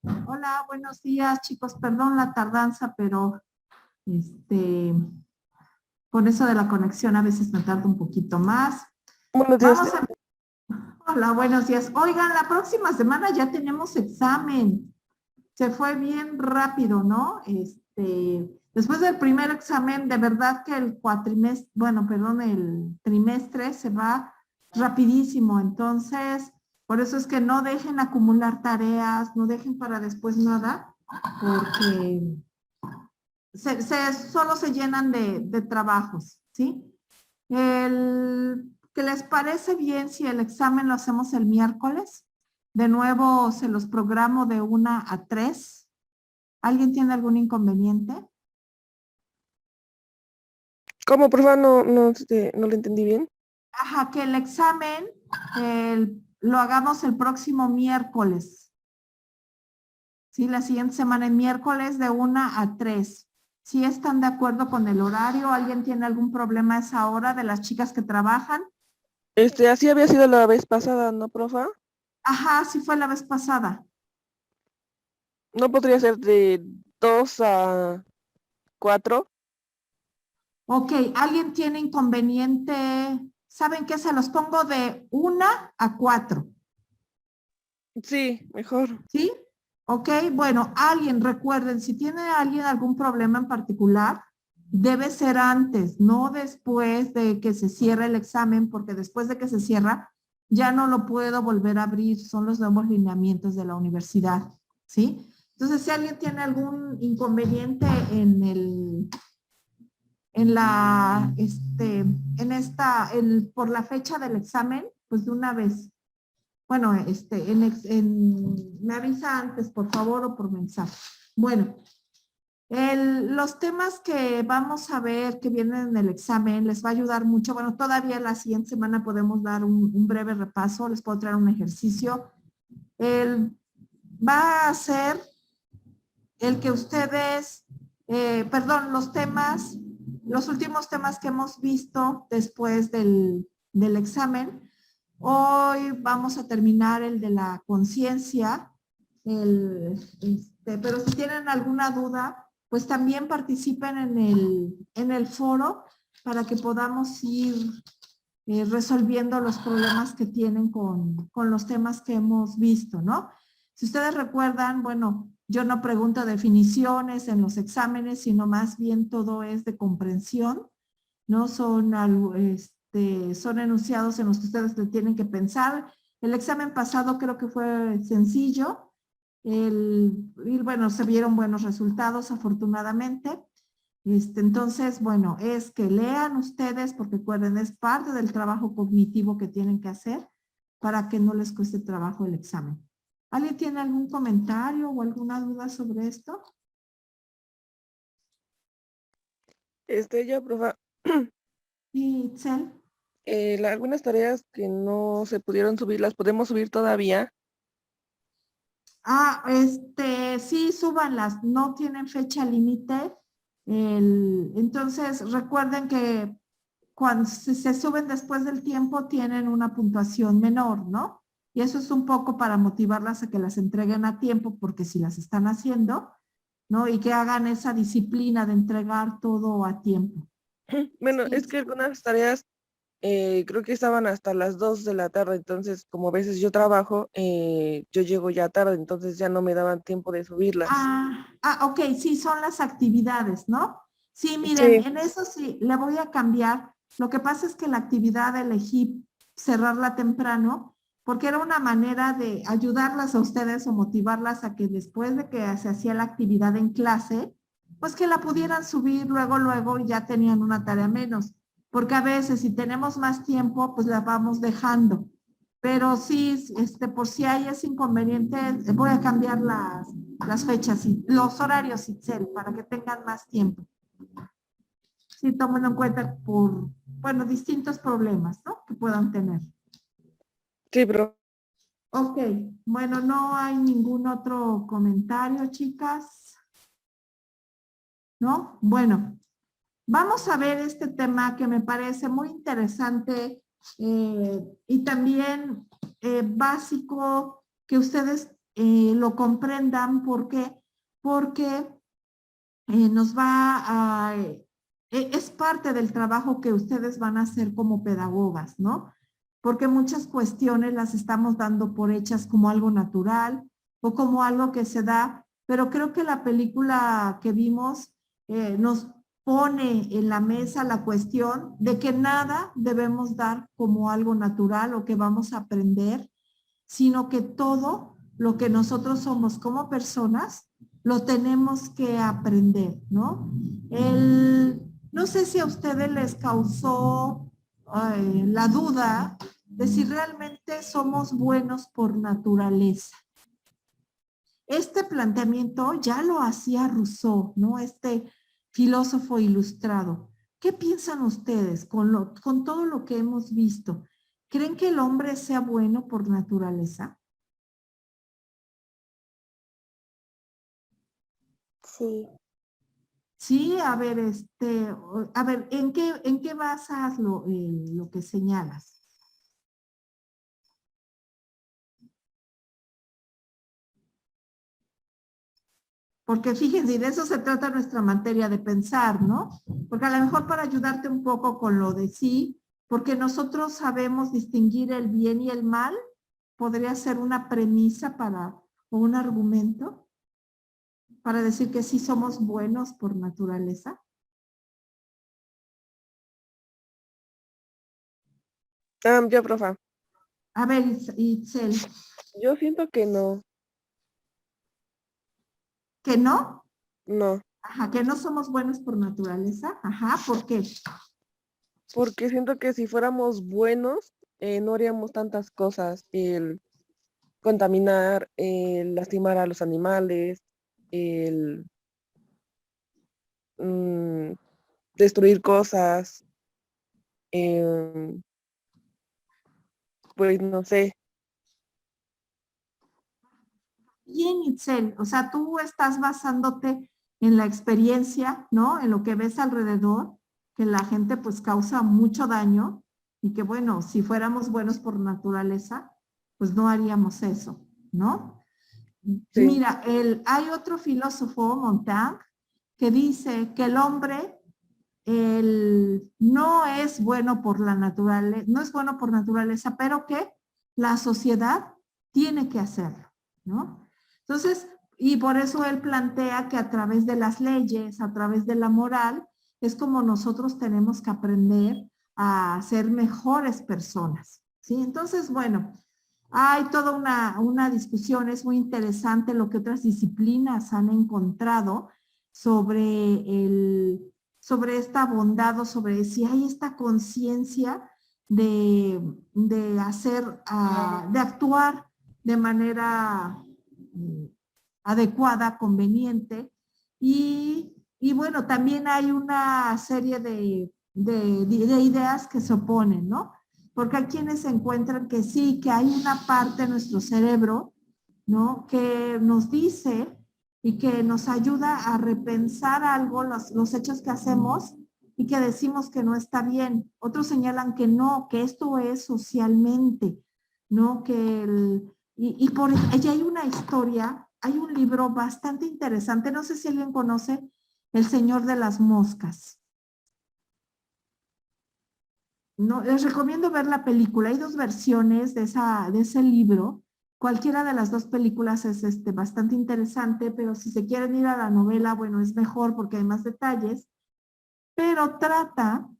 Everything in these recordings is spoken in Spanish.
Hola, buenos días, chicos. Perdón la tardanza, pero este, por eso de la conexión a veces me tarda un poquito más. Buenos días. Vamos a... Hola, buenos días. Oigan, la próxima semana ya tenemos examen. Se fue bien rápido, ¿no? Después del primer examen, de verdad que el cuatrimestre, bueno, perdón, el trimestre se va rapidísimo. Entonces, por eso es que no dejen acumular tareas, no dejen para después nada, porque solo se llenan de trabajos, ¿sí? ¿Qué les parece bien si el examen lo hacemos el miércoles? De nuevo, se los programo de 1 a 3. ¿Alguien tiene algún inconveniente? ¿Cómo, por favor? No lo entendí bien. Ajá, que el examen lo hagamos el próximo miércoles. Sí, la siguiente semana, el miércoles de 1 a 3. ¿Sí están de acuerdo con el horario? ¿Alguien tiene algún problema a esa hora de las chicas que trabajan? Así había sido la vez pasada, ¿no, profa? Ajá, sí fue la vez pasada. ¿No podría ser de 2 a 4? Ok, ¿alguien tiene inconveniente? ¿Saben qué? Se los pongo de 1 a 4. Sí, mejor. ¿Sí? Ok, bueno, alguien, recuerden, si tiene alguien algún problema en particular, debe ser antes, no después de que se cierre el examen, porque después de que se cierra, ya no lo puedo volver a abrir, son los nuevos lineamientos de la universidad, ¿sí? Entonces, si alguien tiene algún inconveniente por la fecha del examen, pues de una vez. Bueno, me avisa antes, por favor, o por mensaje. Bueno, los temas que vamos a ver que vienen en el examen les va a ayudar mucho. Bueno, todavía la siguiente semana podemos dar un breve repaso, les puedo traer un ejercicio. El, Va a ser el que ustedes, perdón, los últimos temas que hemos visto después del examen. Hoy vamos a terminar el de la conciencia, pero si tienen alguna duda, pues también participen en el foro para que podamos ir resolviendo los problemas que tienen con los temas que hemos visto, ¿no? Si ustedes recuerdan, bueno, yo no pregunto definiciones en los exámenes, sino más bien todo es de comprensión, ¿no? Son enunciados en los que ustedes le tienen que pensar. El examen pasado creo que fue sencillo, y bueno, se vieron buenos resultados afortunadamente. Entonces, bueno, es que lean ustedes, porque recuerden, es parte del trabajo cognitivo que tienen que hacer para que no les cueste trabajo el examen. ¿Alguien tiene algún comentario o alguna duda sobre esto? Yo, profa, Sí, Itzel. algunas tareas que no se pudieron subir, ¿las podemos subir todavía? Sí, súbanlas, no tienen fecha límite. Entonces, recuerden que cuando se suben después del tiempo tienen una puntuación menor, ¿no? Y eso es un poco para motivarlas a que las entreguen a tiempo, porque si las están haciendo, ¿no? Y que hagan esa disciplina de entregar todo a tiempo. Bueno, Sí, es que algunas tareas creo que estaban hasta las 2 de la tarde, entonces como a veces yo trabajo, yo llego ya tarde, entonces ya no me daban tiempo de subirlas. ok, sí, son las actividades, ¿no? Sí, miren, Sí. en eso sí, le voy a cambiar. Lo que pasa es que la actividad elegí cerrarla temprano porque era una manera de ayudarlas a ustedes o motivarlas a que después de que se hacía la actividad en clase, pues que la pudieran subir luego, luego y ya tenían una tarea menos. Porque a veces si tenemos más tiempo, pues la vamos dejando. Pero sí, por si hay ese inconveniente, voy a cambiar las fechas y los horarios, Itzel, para que tengan más tiempo. Sí, tomen en cuenta por, bueno, distintos problemas, ¿no? Que puedan tener. Sí, pero Ok, bueno, no hay ningún otro comentario, chicas, ¿no? Bueno, vamos a ver este tema que me parece muy interesante y también básico que ustedes lo comprendan. ¿Por qué? Porque nos va a... es parte del trabajo que ustedes van a hacer como pedagogas, ¿no? Porque muchas cuestiones las estamos dando por hechas como algo natural o como algo que se da, pero creo que la película que vimos nos pone en la mesa la cuestión de que nada debemos dar como algo natural o que vamos a aprender, sino que todo lo que nosotros somos como personas lo tenemos que aprender, ¿no? No sé si a ustedes les causó la duda de si realmente somos buenos por naturaleza. Este planteamiento ya lo hacía Rousseau, ¿no? Este filósofo ilustrado. ¿Qué piensan ustedes con todo lo que hemos visto? ¿Creen que el hombre sea bueno por naturaleza? Sí, Sí, a ver, ¿en qué basas lo que señalas? Porque fíjense, y de eso se trata nuestra materia de pensar, ¿no? Porque a lo mejor para ayudarte un poco con lo de sí, porque nosotros sabemos distinguir el bien y el mal, podría ser una premisa o un argumento para decir que sí somos buenos por naturaleza. Ya, profa. A ver, Itzel, Yo siento que no, ¿que no? no, Ajá, que no somos buenos por naturaleza. Ajá, ¿por qué? porque siento que si fuéramos buenos, no haríamos tantas cosas, el contaminar, el lastimar a los animales, el mm, destruir cosas, em, pues no sé. Bien, Itzel, o sea, tú estás basándote en la experiencia, ¿no? En lo que ves alrededor, que la gente pues causa mucho daño y que bueno, si fuéramos buenos por naturaleza, pues no haríamos eso, ¿no? Sí. Mira, hay otro filósofo, Montaigne, que dice que el hombre no es bueno por la naturaleza, no es bueno por naturaleza, pero que la sociedad tiene que hacerlo, ¿no? Entonces, y por eso él plantea que a través de las leyes, a través de la moral, es como nosotros tenemos que aprender a ser mejores personas, ¿sí? Entonces, bueno, hay toda una discusión, es muy interesante lo que otras disciplinas han encontrado sobre sobre esta bondad o sobre si hay esta conciencia de hacer, de actuar de manera adecuada, conveniente. Y bueno, también hay una serie de ideas que se oponen, ¿no? Porque hay quienes se encuentran que sí, que hay una parte de nuestro cerebro, ¿no? Que nos dice y que nos ayuda a repensar algo, los hechos que hacemos y que decimos que no está bien. Otros señalan que no, que esto es socialmente, ¿no? Y por ella hay una historia, hay un libro bastante interesante, no sé si alguien conoce El Señor de las Moscas. No, les recomiendo ver la película, hay dos versiones de ese libro. Cualquiera de las dos películas es bastante interesante, pero si se quieren ir a la novela, bueno, es mejor porque hay más detalles, pero trata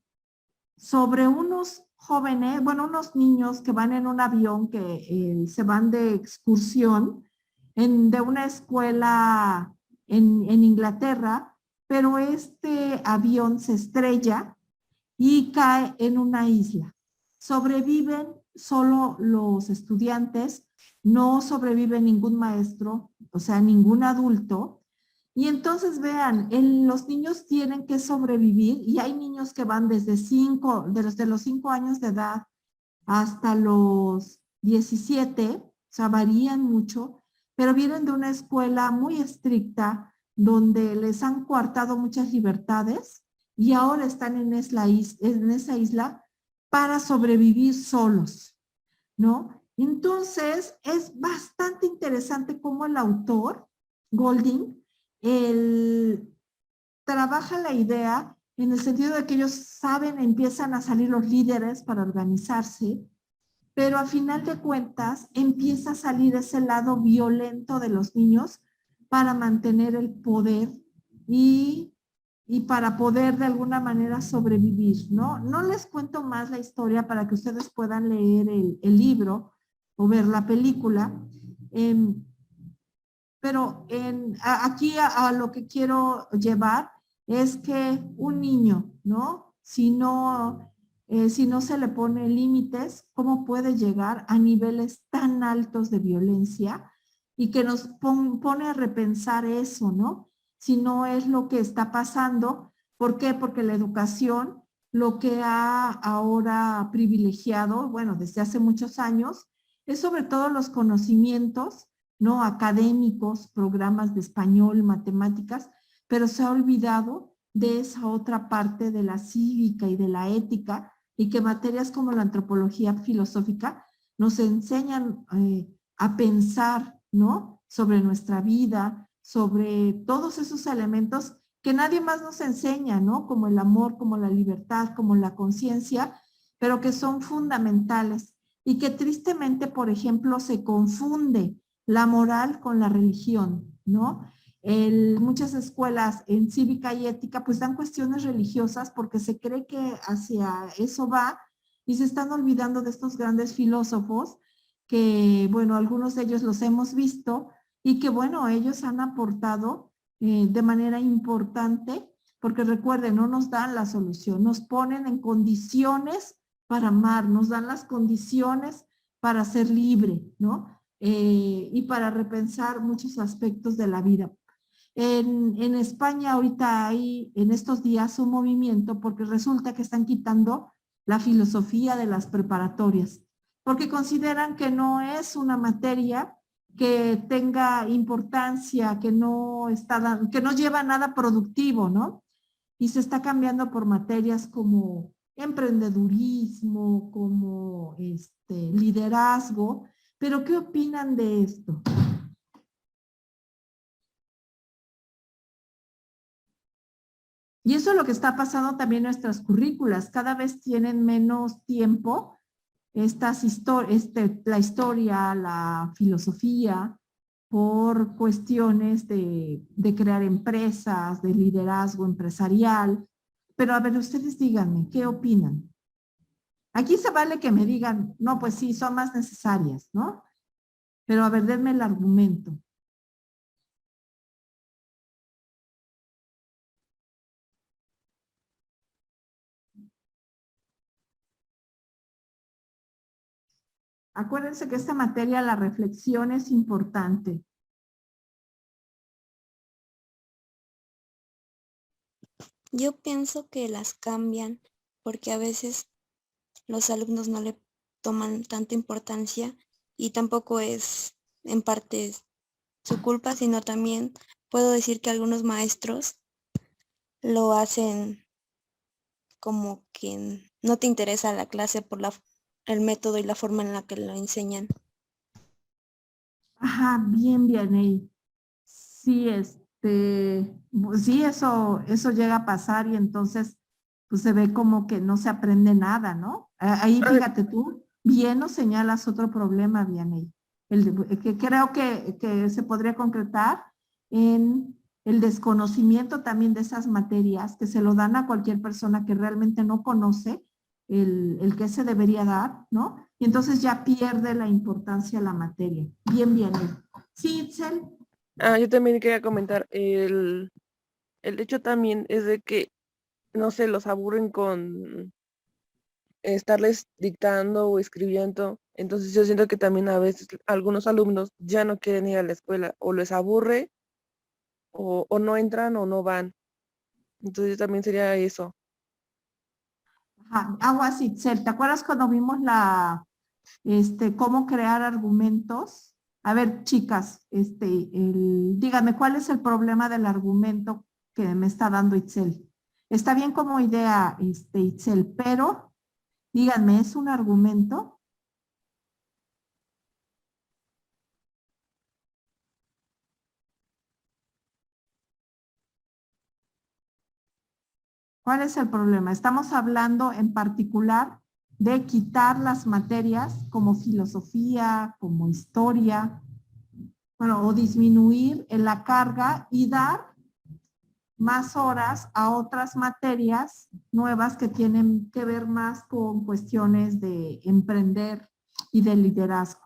sobre unos jóvenes, bueno, unos niños que van en un avión que se van de excursión de una escuela en Inglaterra, pero este avión se estrella y cae en una isla. Sobreviven solo los estudiantes, no sobrevive ningún maestro, o sea, ningún adulto. Y entonces vean, los niños tienen que sobrevivir y hay niños que van desde desde los 5 años de edad hasta los 17, o sea, varían mucho, pero vienen de una escuela muy estricta donde les han coartado muchas libertades y ahora están en esa isla para sobrevivir solos, ¿no? Entonces, es bastante interesante cómo el autor, Golding, él trabaja la idea en el sentido de que ellos saben, empiezan a salir los líderes para organizarse, pero a final de cuentas empieza a salir ese lado violento de los niños para mantener el poder y, y para poder de alguna manera sobrevivir, ¿no? No les cuento más la historia para que ustedes puedan leer el libro o ver la película, pero aquí a lo que quiero llevar es que un niño, ¿no? Si no se le pone límites, ¿cómo puede llegar a niveles tan altos de violencia? Y que nos pone a repensar eso, ¿no? Si no es lo que está pasando. ¿Por qué? Porque la educación, lo que ha ahora privilegiado, bueno, desde hace muchos años, es sobre todo los conocimientos, ¿no? Académicos, programas de español, matemáticas, pero se ha olvidado de esa otra parte de la cívica y de la ética, y que materias como la antropología filosófica nos enseñan a pensar, ¿no? Sobre nuestra vida, sobre todos esos elementos que nadie más nos enseña, ¿no? Como el amor, como la libertad, como la conciencia, pero que son fundamentales y que tristemente, por ejemplo, se confunde la moral con la religión, ¿no? Muchas escuelas en cívica y ética pues dan cuestiones religiosas porque se cree que hacia eso va y se están olvidando de estos grandes filósofos que, bueno, algunos de ellos los hemos visto y que, bueno, ellos han aportado de manera importante, porque recuerden, no nos dan la solución, nos ponen en condiciones para amar, nos dan las condiciones para ser libre, ¿no? Y para repensar muchos aspectos de la vida. En España ahorita hay en estos días un movimiento porque resulta que están quitando la filosofía de las preparatorias, porque consideran que no es una materia que tenga importancia, que no lleva nada productivo, ¿no? Y se está cambiando por materias como emprendedurismo, como liderazgo. Pero ¿qué opinan de esto? Y eso es lo que está pasando también en nuestras currículas. Cada vez tienen menos tiempo la historia, la filosofía, por cuestiones de crear empresas, de liderazgo empresarial. Pero a ver, ustedes díganme, ¿qué opinan? Aquí se vale que me digan, no, pues sí, son más necesarias, ¿no? Pero a ver, denme el argumento. Acuérdense que esta materia, la reflexión es importante. Yo pienso que las cambian porque a veces los alumnos no le toman tanta importancia y tampoco es en parte su culpa, sino también puedo decir que algunos maestros lo hacen como que no te interesa la clase por el método y la forma en la que lo enseñan. Ajá, bien, bien. Sí, sí, eso llega a pasar y entonces pues se ve como que no se aprende nada, ¿no? Ahí fíjate tú, bien nos señalas otro problema, Vianey, que creo que se podría concretar en el desconocimiento también de esas materias que se lo dan a cualquier persona que realmente no conoce el que se debería dar, ¿no? Y entonces ya pierde la importancia la materia. Bien, Vianey. Sí, Itzel. Yo también quería comentar, el hecho también es de que, no sé, los aburren con estarles dictando o escribiendo. Entonces yo siento que también a veces algunos alumnos ya no quieren ir a la escuela, o les aburre, o no entran o no van. Entonces también sería eso. Ajá, aguas, Itzel, ¿te acuerdas cuando vimos cómo crear argumentos? A ver, chicas, díganme, ¿cuál es el problema del argumento que me está dando Itzel? Está bien como idea, Itzel, pero díganme, ¿es un argumento? ¿Cuál es el problema? Estamos hablando en particular de quitar las materias como filosofía, como historia, bueno, o disminuir en la carga y dar más horas a otras materias nuevas que tienen que ver más con cuestiones de emprender y de liderazgo.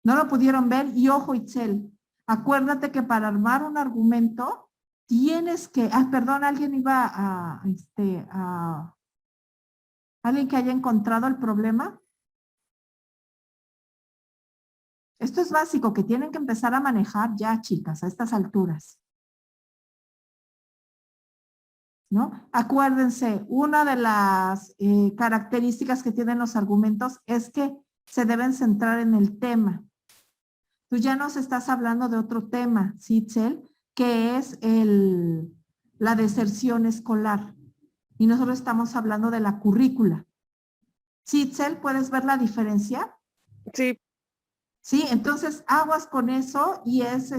¿No lo pudieron ver? Y ojo, Itzel, acuérdate que para armar un argumento tienes que, perdón, alguien iba a alguien que haya encontrado el problema. Esto es básico, que tienen que empezar a manejar ya, chicas, a estas alturas. ¿No? Acuérdense, una de las características que tienen los argumentos es que se deben centrar en el tema. Tú ya nos estás hablando de otro tema, ¿sí, Itzel? Que es la deserción escolar. Y nosotros estamos hablando de la currícula. ¿Sí, Itzel? ¿Puedes ver la diferencia? Sí, Sí, entonces aguas con eso y es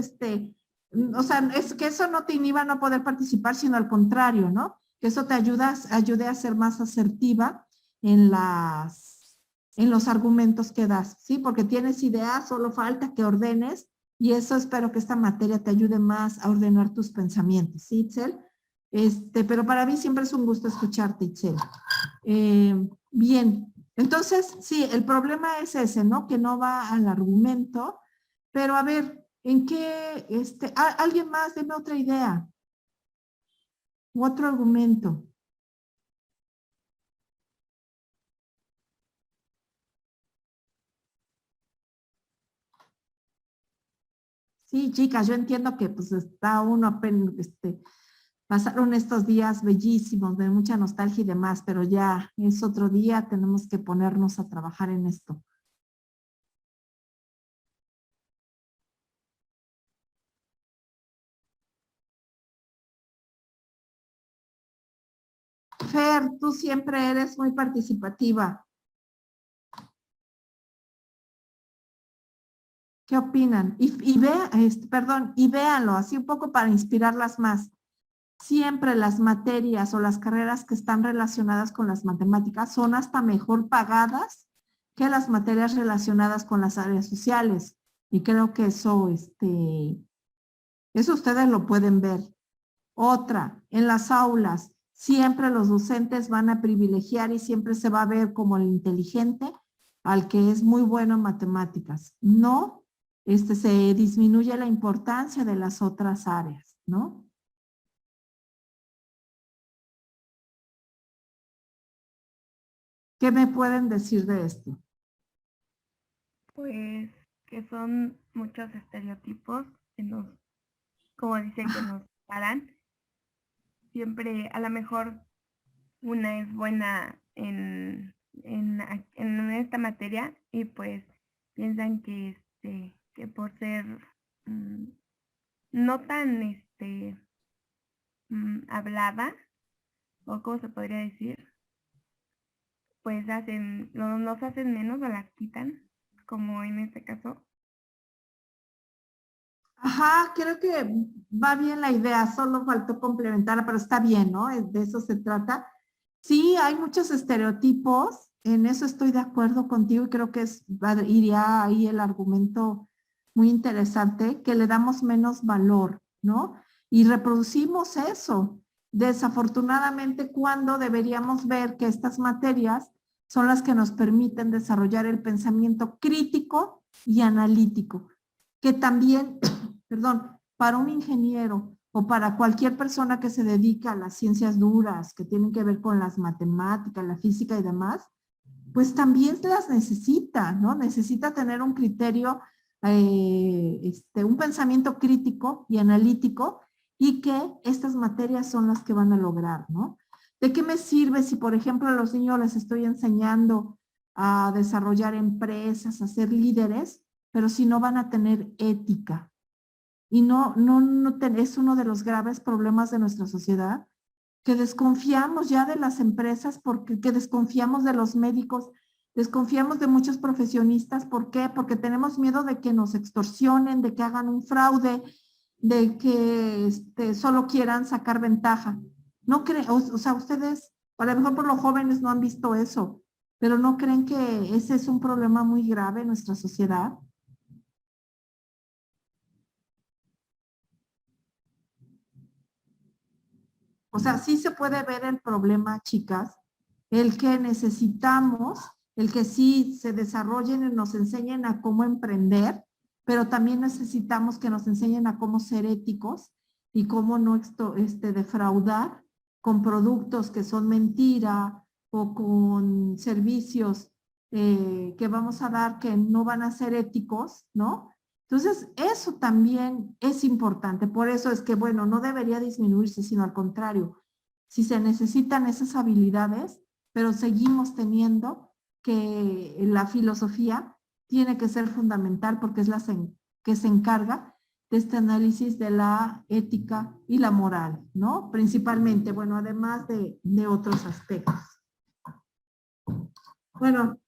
o sea, es que eso no te inhiba a no poder participar, sino al contrario, ¿no? Que eso te ayude a ser más asertiva en los argumentos que das, ¿sí? Porque tienes ideas, solo falta que ordenes y eso espero que esta materia te ayude más a ordenar tus pensamientos, ¿sí, Itzel? Pero para mí siempre es un gusto escucharte, Itzel. Bien, entonces, sí, el problema es ese, ¿no? Que no va al argumento, pero a ver, ¿en qué, alguien más, deme otra idea? U otro argumento. Sí, chicas, yo entiendo que pues está uno apenas, pasaron estos días bellísimos, de mucha nostalgia y demás, pero ya es otro día, tenemos que ponernos a trabajar en esto. Fer, tú siempre eres muy participativa. ¿Qué opinan? Y véanlo, así un poco para inspirarlas más. Siempre las materias o las carreras que están relacionadas con las matemáticas son hasta mejor pagadas que las materias relacionadas con las áreas sociales. Y creo que eso ustedes lo pueden ver. Otra, en las aulas, siempre los docentes van a privilegiar y siempre se va a ver como el inteligente al que es muy bueno en matemáticas. No, se disminuye la importancia de las otras áreas, ¿no? ¿Qué me pueden decir de esto? Pues que son muchos estereotipos que nos, como dicen, que nos paran. Siempre, a lo mejor, una es buena en esta materia y pues piensan que por ser no tan hablada, o cómo se podría decir, pues nos hacen menos o las quitan, como en este caso. Ajá, creo que va bien la idea, solo faltó complementarla, pero está bien, ¿no? De eso se trata. Sí, hay muchos estereotipos, en eso estoy de acuerdo contigo y creo que iría ahí el argumento muy interesante, que le damos menos valor, ¿no? Y reproducimos eso. Desafortunadamente, cuando deberíamos ver que estas materias son las que nos permiten desarrollar el pensamiento crítico y analítico, que también perdón, para un ingeniero o para cualquier persona que se dedica a las ciencias duras, que tienen que ver con las matemáticas, la física y demás, pues también las necesita, ¿no? Necesita tener un criterio, un pensamiento crítico y analítico y que estas materias son las que van a lograr, ¿no? ¿De qué me sirve si, por ejemplo, a los niños les estoy enseñando a desarrollar empresas, a ser líderes, pero si no van a tener ética? Y es uno de los graves problemas de nuestra sociedad, que desconfiamos ya de las empresas, que desconfiamos de los médicos, desconfiamos de muchos profesionistas. ¿Por qué? Porque tenemos miedo de que nos extorsionen, de que hagan un fraude. de que solo quieran sacar ventaja. No creen, o sea, ustedes, a lo mejor por los jóvenes no han visto eso, pero ¿no creen que ese es un problema muy grave en nuestra sociedad? O sea, sí se puede ver el problema, chicas, el que necesitamos, el que sí se desarrollen y nos enseñen a cómo emprender, pero también necesitamos que nos enseñen a cómo ser éticos y cómo no defraudar con productos que son mentira o con servicios que vamos a dar que no van a ser éticos, ¿no? Entonces, eso también es importante. Por eso es que, bueno, no debería disminuirse, sino al contrario. Si se necesitan esas habilidades, pero seguimos teniendo que la filosofía tiene que ser fundamental porque es la que se encarga de este análisis de la ética y la moral, ¿no? Principalmente, bueno, además de otros aspectos. Bueno,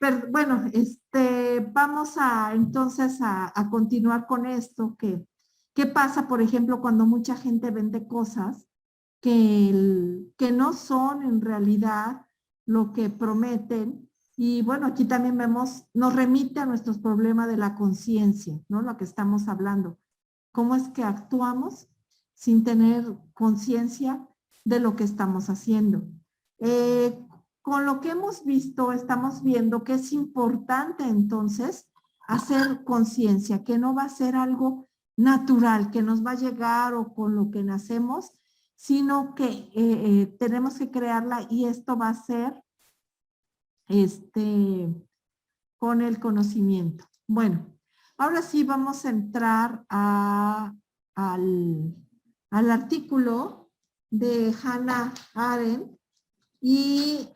vamos entonces a continuar con esto. ¿Qué pasa, por ejemplo, cuando mucha gente vende cosas que no son en realidad lo que prometen? Y bueno, aquí también vemos, nos remite a nuestros problemas de la conciencia, ¿no? Lo que estamos hablando. ¿Cómo es que actuamos sin tener conciencia de lo que estamos haciendo? Con lo que hemos visto, estamos viendo que es importante entonces hacer conciencia, que no va a ser algo natural, que nos va a llegar o con lo que nacemos, sino que tenemos que crearla y esto va a ser con el conocimiento. Bueno, ahora sí vamos a entrar al artículo de Hannah Arendt y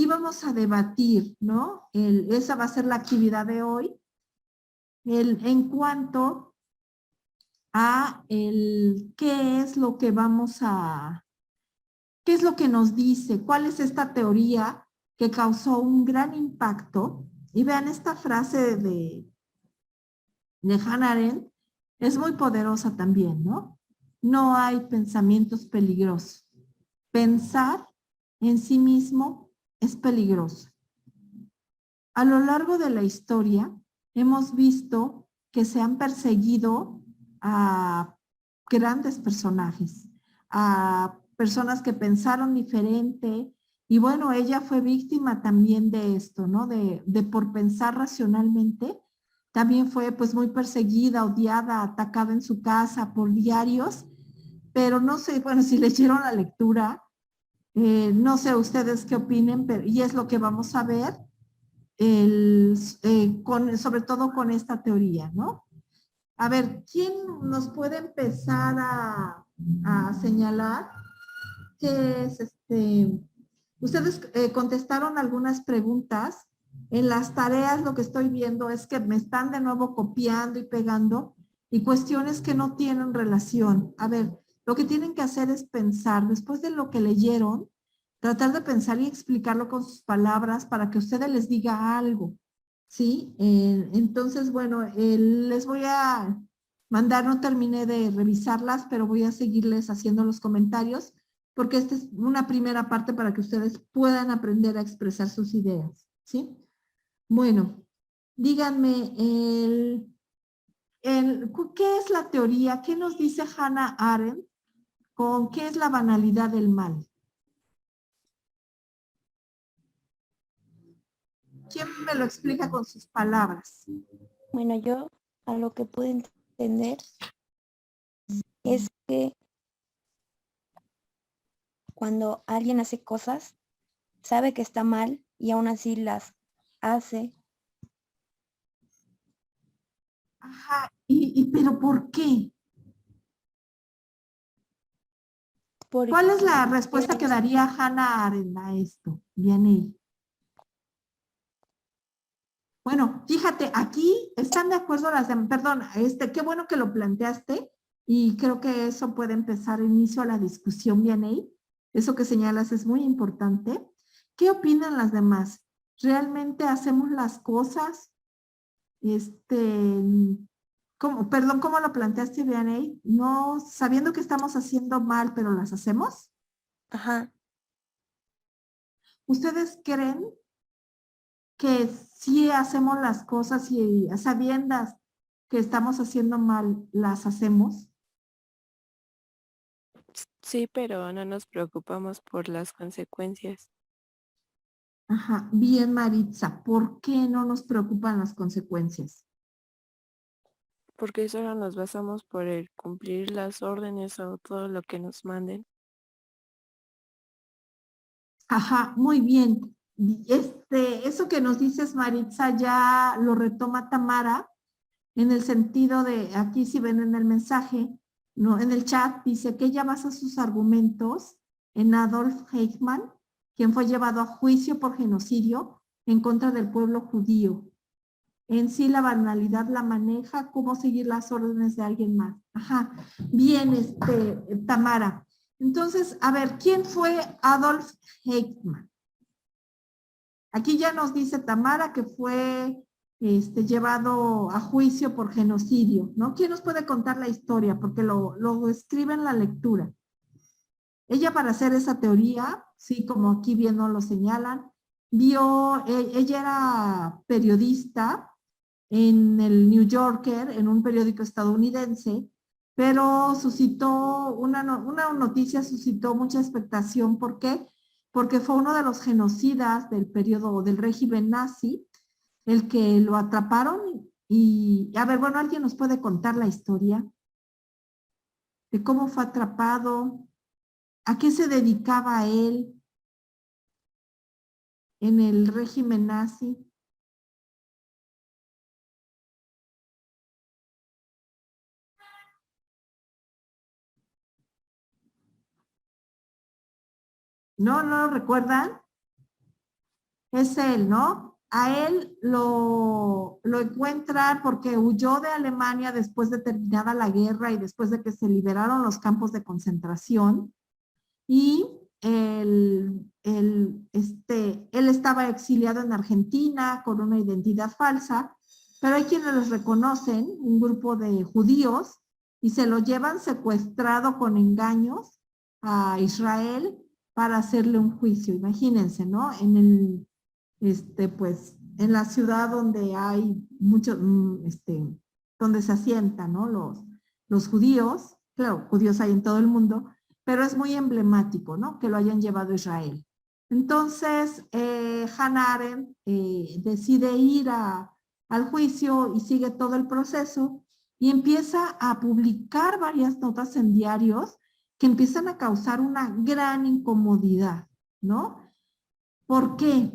vamos a debatir, ¿no? Esa va a ser la actividad de hoy. En cuanto a qué es lo que qué es lo que nos dice, cuál es esta teoría que causó un gran impacto. Y vean esta frase de Hannah Arendt, es muy poderosa también, ¿no? No hay pensamientos peligrosos. Pensar en sí mismo es peligroso. A lo largo de la historia hemos visto que se han perseguido a grandes personajes, a personas que pensaron diferente, y bueno, ella fue víctima también de esto, ¿no? De por pensar racionalmente, también fue pues muy perseguida, odiada, atacada en su casa por diarios, pero no sé, bueno, si leyeron la lectura, no sé ustedes qué opinen, pero, y es lo que vamos a ver, sobre todo con esta teoría, ¿no? A ver, ¿quién nos puede empezar a señalar qué es Ustedes contestaron algunas preguntas. En las tareas lo que estoy viendo es que me están de nuevo copiando y pegando y cuestiones que no tienen relación. A ver, lo que tienen que hacer es pensar, después de lo que leyeron, tratar de pensar y explicarlo con sus palabras para que ustedes les diga algo, ¿sí? Entonces, bueno, les voy a mandar, no terminé de revisarlas, pero voy a seguirles haciendo los comentarios porque esta es una primera parte para que ustedes puedan aprender a expresar sus ideas, ¿sí? Bueno, díganme, ¿qué es la teoría? ¿Qué nos dice Hannah Arendt con qué es la banalidad del mal? ¿Quién me lo explica con sus palabras? Bueno, yo a lo que pude entender es que cuando alguien hace cosas, sabe que está mal y aún así las hace. Ajá, pero ¿por qué? ¿Cuál es la respuesta que daría Hannah Arendt a esto? Bien ahí. Bueno, fíjate, aquí están de acuerdo las demás, perdón, qué bueno que lo planteaste y creo que eso puede empezar inicio a la discusión, bien ahí. Eso que señalas es muy importante. ¿Qué opinan las demás? ¿Realmente hacemos las cosas Perdón, ¿cómo lo planteaste, Vianey? No, sabiendo que estamos haciendo mal, pero las hacemos. Ajá. ¿Ustedes creen que si hacemos las cosas y a sabiendas que estamos haciendo mal, las hacemos? Sí, pero no nos preocupamos por las consecuencias. Ajá, bien, Maritza, ¿por qué no nos preocupan las consecuencias? Porque solo nos basamos por el cumplir las órdenes o todo lo que nos manden. Ajá, muy bien. Eso que nos dices, Maritza, ya lo retoma Tamara en el sentido de, aquí si ven en el mensaje, no, en el chat, dice que ella basa sus argumentos en Adolf Eichmann, quien fue llevado a juicio por genocidio en contra del pueblo judío. En sí la banalidad la maneja, cómo seguir las órdenes de alguien más. Ajá, bien, Tamara. Entonces, a ver, ¿quién fue Adolf Eichmann? Aquí ya nos dice Tamara que fue llevado a juicio por genocidio, ¿no? ¿Quién nos puede contar la historia? Porque lo escribe en la lectura. Ella para hacer esa teoría, sí, como aquí bien nos lo señalan, ella era periodista en el New Yorker, en un periódico estadounidense, pero suscitó, una noticia suscitó mucha expectación. ¿Por qué? Porque fue uno de los genocidas del periodo del régimen nazi, el que lo atraparon y, a ver, bueno, ¿alguien nos puede contar la historia de cómo fue atrapado? ¿A qué se dedicaba él en el régimen nazi? ¿No lo recuerdan? Es él, ¿no? A él lo encuentran porque huyó de Alemania después de terminada la guerra y después de que se liberaron los campos de concentración. Y él estaba exiliado en Argentina con una identidad falsa, pero hay quienes los reconocen, un grupo de judíos, y se lo llevan secuestrado con engaños a Israel para hacerle un juicio. Imagínense, ¿no? Pues, en la ciudad donde hay muchos, donde se asientan, ¿no? Los judíos, claro, judíos hay en todo el mundo, pero es muy emblemático, ¿no? Que lo hayan llevado a Israel. Entonces, Hannah Arendt decide ir al juicio y sigue todo el proceso y empieza a publicar varias notas en diarios que empiezan a causar una gran incomodidad, ¿no? ¿Por qué?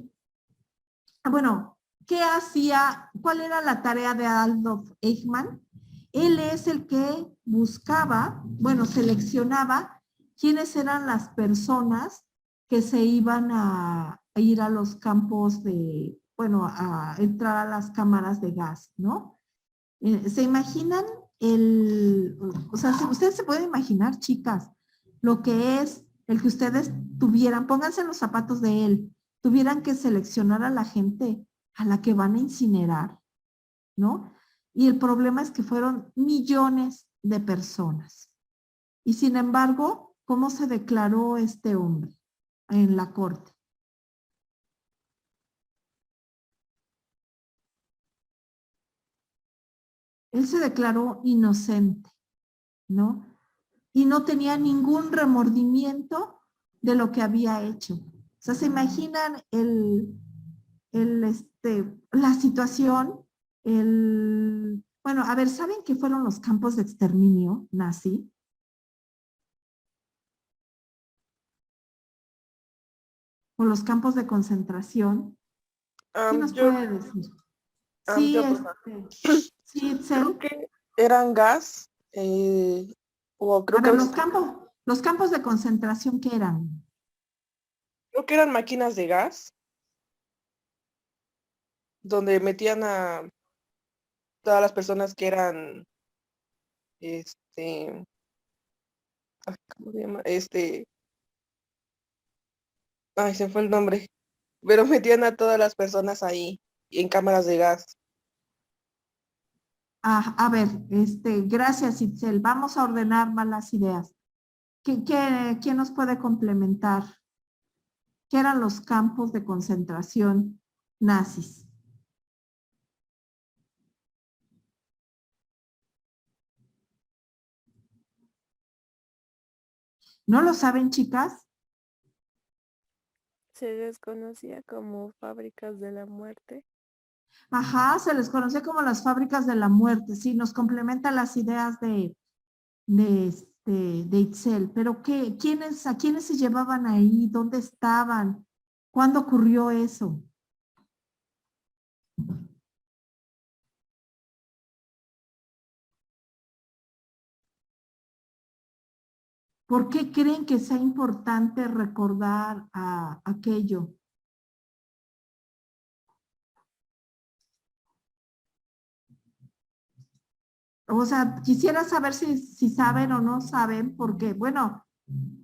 Bueno, ¿qué hacía? ¿Cuál era la tarea de Adolf Eichmann? Él es el que buscaba, bueno, seleccionaba quiénes eran las personas que se iban a ir a los campos de, bueno, a entrar a las cámaras de gas, ¿no? ¿Se imaginan o sea, si ustedes se pueden imaginar, chicas, lo que es el que ustedes tuvieran, pónganse en los zapatos de él, tuvieran que seleccionar a la gente a la que van a incinerar, ¿no? Y el problema es que fueron millones de personas. Y sin embargo, ¿cómo se declaró este hombre en la corte? Él se declaró inocente, ¿no? Y no tenía ningún remordimiento de lo que había hecho. O sea, ¿se imaginan la situación? Bueno, a ver, ¿saben qué fueron los campos de exterminio nazi? O los campos de concentración. ¿Quién nos Yo, puede decir? Sí, yo, pues, sí, creo Itzel. que eran gas, o A ver, los campos de concentración, ¿qué eran? creo que eran máquinas de gas, donde metían a todas las personas que eran, este, ay, ¿cómo se llama? Ay, se fue el nombre, pero metían a todas las personas ahí en cámaras de gas. A ver, gracias, Itzel. Vamos a ordenar más las ideas. ¿Quién nos puede complementar? ¿Qué eran los campos de concentración nazis? ¿No lo saben, chicas? Se desconocía como fábricas de la muerte. Ajá, se les conoce como las fábricas de la muerte. Sí, nos complementan las ideas de Itzel. Pero ¿a quiénes se llevaban ahí? ¿Dónde estaban? ¿Cuándo ocurrió eso? ¿Por qué creen que sea importante recordar aquello? O sea, quisiera saber si saben o no saben, porque, bueno,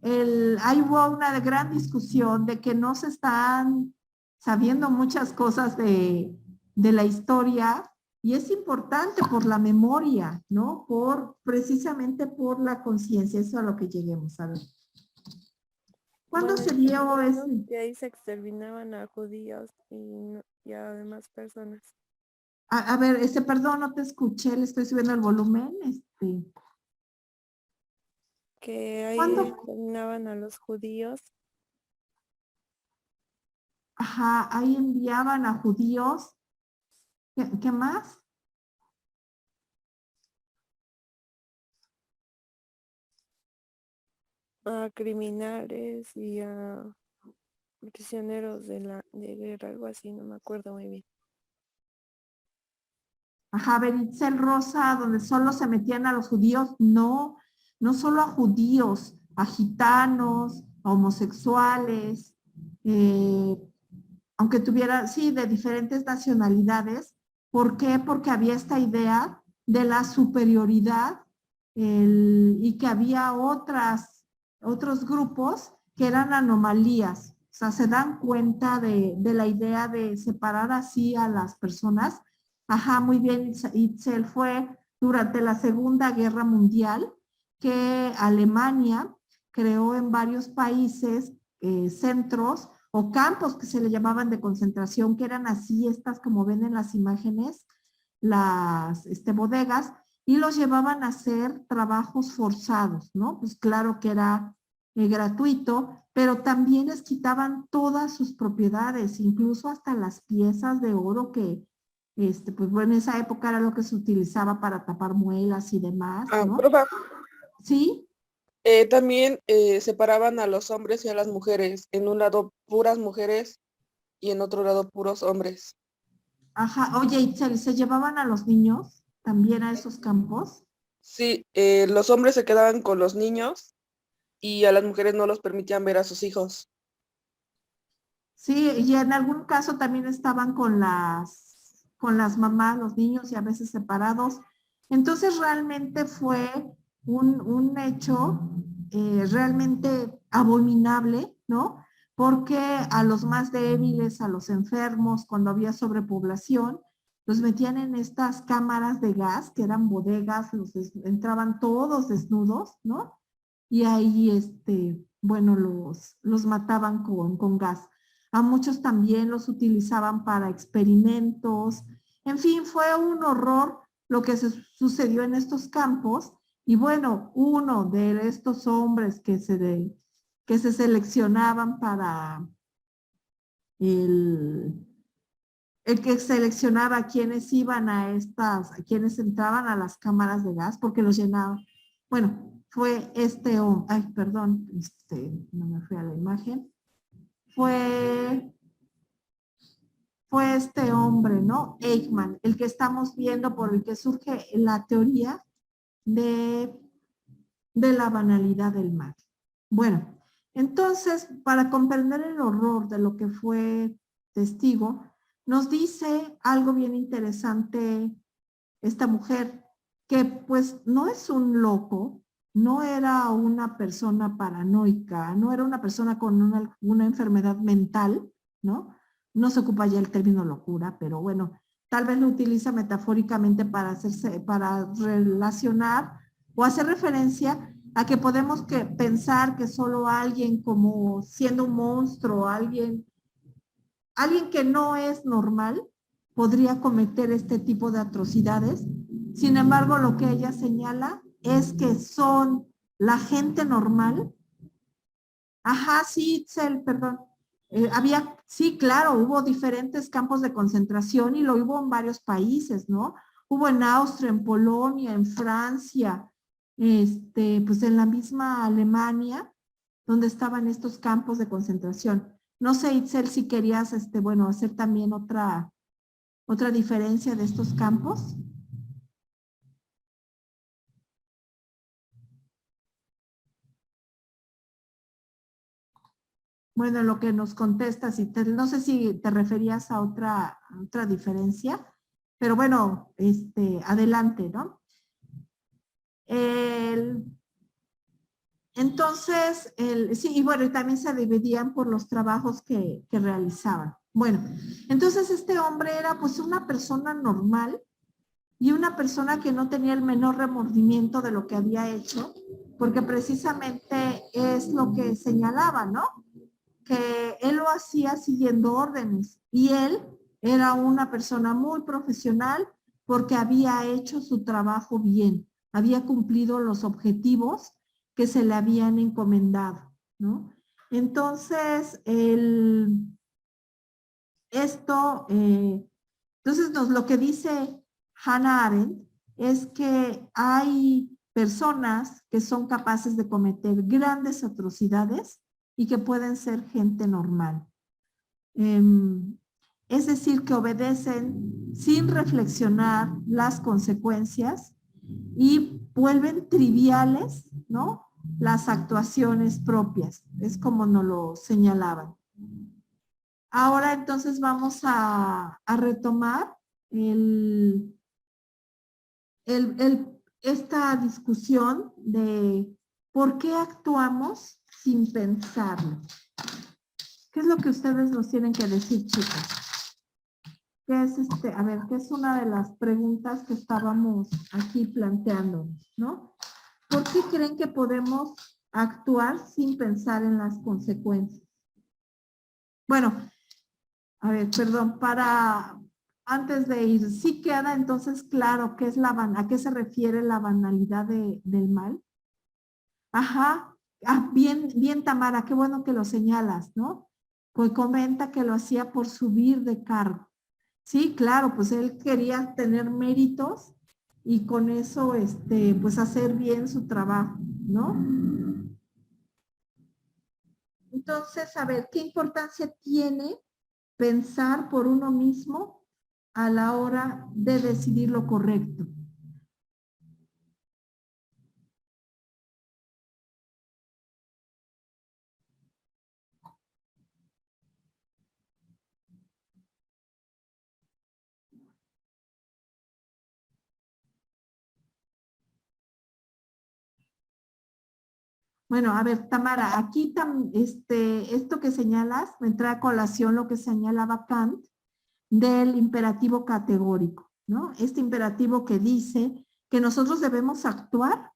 ahí hubo una gran discusión de que no se están sabiendo muchas cosas de la historia y es importante por la memoria, ¿no? Precisamente por la conciencia, eso a lo que lleguemos a ver. ¿Cuándo Bueno, se dio entiendo ese? que ahí se exterminaban a judíos y a demás personas. A ver, perdón, no te escuché, le estoy subiendo el volumen. Que ahí ¿Cuándo? exterminaban a los judíos. Ajá, ahí enviaban a judíos. ¿Qué más? A criminales y a prisioneros de guerra, algo así, no me acuerdo muy bien. Ajá, Beritzel Rosa, donde solo se metían a los judíos. No, no solo a judíos, a gitanos, a homosexuales, eh, aunque tuvieran, sí, de diferentes nacionalidades. ¿Por qué? Porque había esta idea de la superioridad y que había otros grupos que eran anomalías. O sea, se dan cuenta de la idea de separar así a las personas. Ajá, muy bien, Itzel, fue durante la Segunda Guerra Mundial que Alemania creó en varios países centros o campos que se le llamaban de concentración, que eran así, estas como ven en las imágenes, las bodegas, y los llevaban a hacer trabajos forzados, ¿no? Pues claro que era gratuito, pero también les quitaban todas sus propiedades, incluso hasta las piezas de oro que, pues bueno, en esa época era lo que se utilizaba para tapar muelas y demás, ¿no? Profa, Sí, también separaban a los hombres y a las mujeres. En un lado puras mujeres y en otro lado puros hombres. ajá. Oye, Itzel, ¿se llevaban a los niños también a esos campos? Sí, los hombres se quedaban con los niños y a las mujeres no los permitían ver a sus hijos. Sí, y en algún caso también estaban con las mamás, los niños y a veces separados. Entonces realmente fue un hecho realmente abominable, ¿no? Porque a los más débiles, a los enfermos, cuando había sobrepoblación, los metían en estas cámaras de gas, que eran bodegas, entraban todos desnudos, ¿no? Y ahí, bueno, los mataban con gas. A muchos también los utilizaban para experimentos. En fin, fue un horror lo que sucedió en estos campos. Y bueno, uno de estos hombres que se seleccionaban para el, el que seleccionaba a quienes iban a quienes entraban a las cámaras de gas, porque los llenaban. Bueno, fue ay, perdón, no me fui a la imagen. Fue este hombre, ¿no? Eichmann, el que estamos viendo, por el que surge la teoría de, de la banalidad del mal. Bueno, entonces, para comprender el horror de lo que fue testigo, nos dice algo bien interesante esta mujer, que pues no es un loco, no era una persona paranoica, no era una persona con una enfermedad mental, ¿no? No se ocupa ya el término locura, pero bueno, tal vez lo utiliza metafóricamente para relacionar o hacer referencia a que podemos pensar que solo alguien como siendo un monstruo, alguien que no es normal, podría cometer este tipo de atrocidades. Sin embargo, lo que ella señala es que son la gente normal. Ajá, sí, Itzel, perdón. Sí, claro, hubo diferentes campos de concentración y lo hubo en varios países, ¿no? Hubo en Austria, en Polonia, en Francia, pues en la misma Alemania, donde estaban estos campos de concentración. No sé, Itzel, si querías, bueno, hacer también otra diferencia de estos campos. Bueno, lo que nos contestas, no sé si te referías a otra diferencia, pero bueno, adelante, ¿no? Entonces, sí, y bueno, y también se dividían por los trabajos que realizaban. Bueno, entonces este hombre era pues una persona normal y una persona que no tenía el menor remordimiento de lo que había hecho, porque precisamente es lo que señalaba, ¿no? Que él lo hacía siguiendo órdenes y él era una persona muy profesional porque había hecho su trabajo bien, había cumplido los objetivos que se le habían encomendado, ¿no? Entonces, entonces lo que dice Hannah Arendt es que hay personas que son capaces de cometer grandes atrocidades y que pueden ser gente normal. Es decir, que obedecen sin reflexionar las consecuencias y vuelven triviales, ¿no? Las actuaciones propias. Es como nos lo señalaban. Ahora entonces vamos a retomar esta discusión de por qué actuamos sin pensarlo. ¿Qué es lo que ustedes nos tienen que decir, chicos? ¿Qué es a ver, qué es una de las preguntas que estábamos aquí planteando, ¿no? ¿Por qué creen que podemos actuar sin pensar en las consecuencias? Bueno, a ver, perdón, antes de ir, ¿sí queda entonces claro qué es a qué se refiere la banalidad del mal? Ajá, bien, Tamara, qué bueno que lo señalas, ¿no? Pues comenta que lo hacía por subir de cargo. Sí, claro, pues él quería tener méritos y con eso, pues hacer bien su trabajo, ¿no? Entonces, a ver, ¿qué importancia tiene pensar por uno mismo a la hora de decidir lo correcto? Bueno, a ver, Tamara, aquí esto que señalas, me trae a colación lo que señalaba Kant del imperativo categórico, ¿no? Este imperativo que dice que nosotros debemos actuar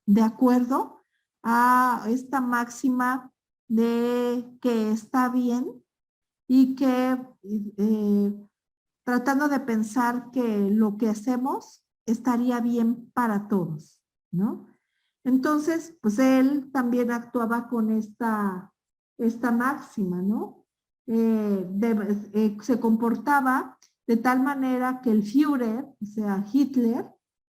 de acuerdo a esta máxima de que está bien y que tratando de pensar que lo que hacemos estaría bien para todos, ¿no? Entonces, pues él también actuaba con esta máxima, ¿no? Se comportaba de tal manera que el Führer, o sea, Hitler,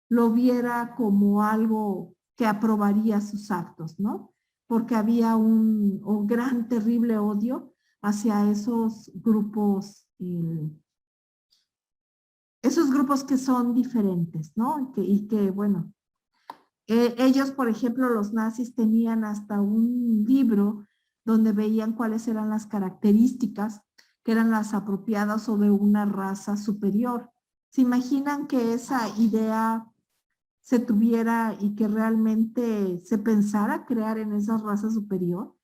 lo viera como algo que aprobaría sus actos, ¿no? Porque había un gran, terrible odio hacia esos grupos que son diferentes, ¿no? Y que bueno, ellos, por ejemplo, los nazis tenían hasta un libro donde veían cuáles eran las características que eran las apropiadas o de una raza superior. ¿Se imaginan que esa idea se tuviera y que realmente se pensara crear en esa raza superior?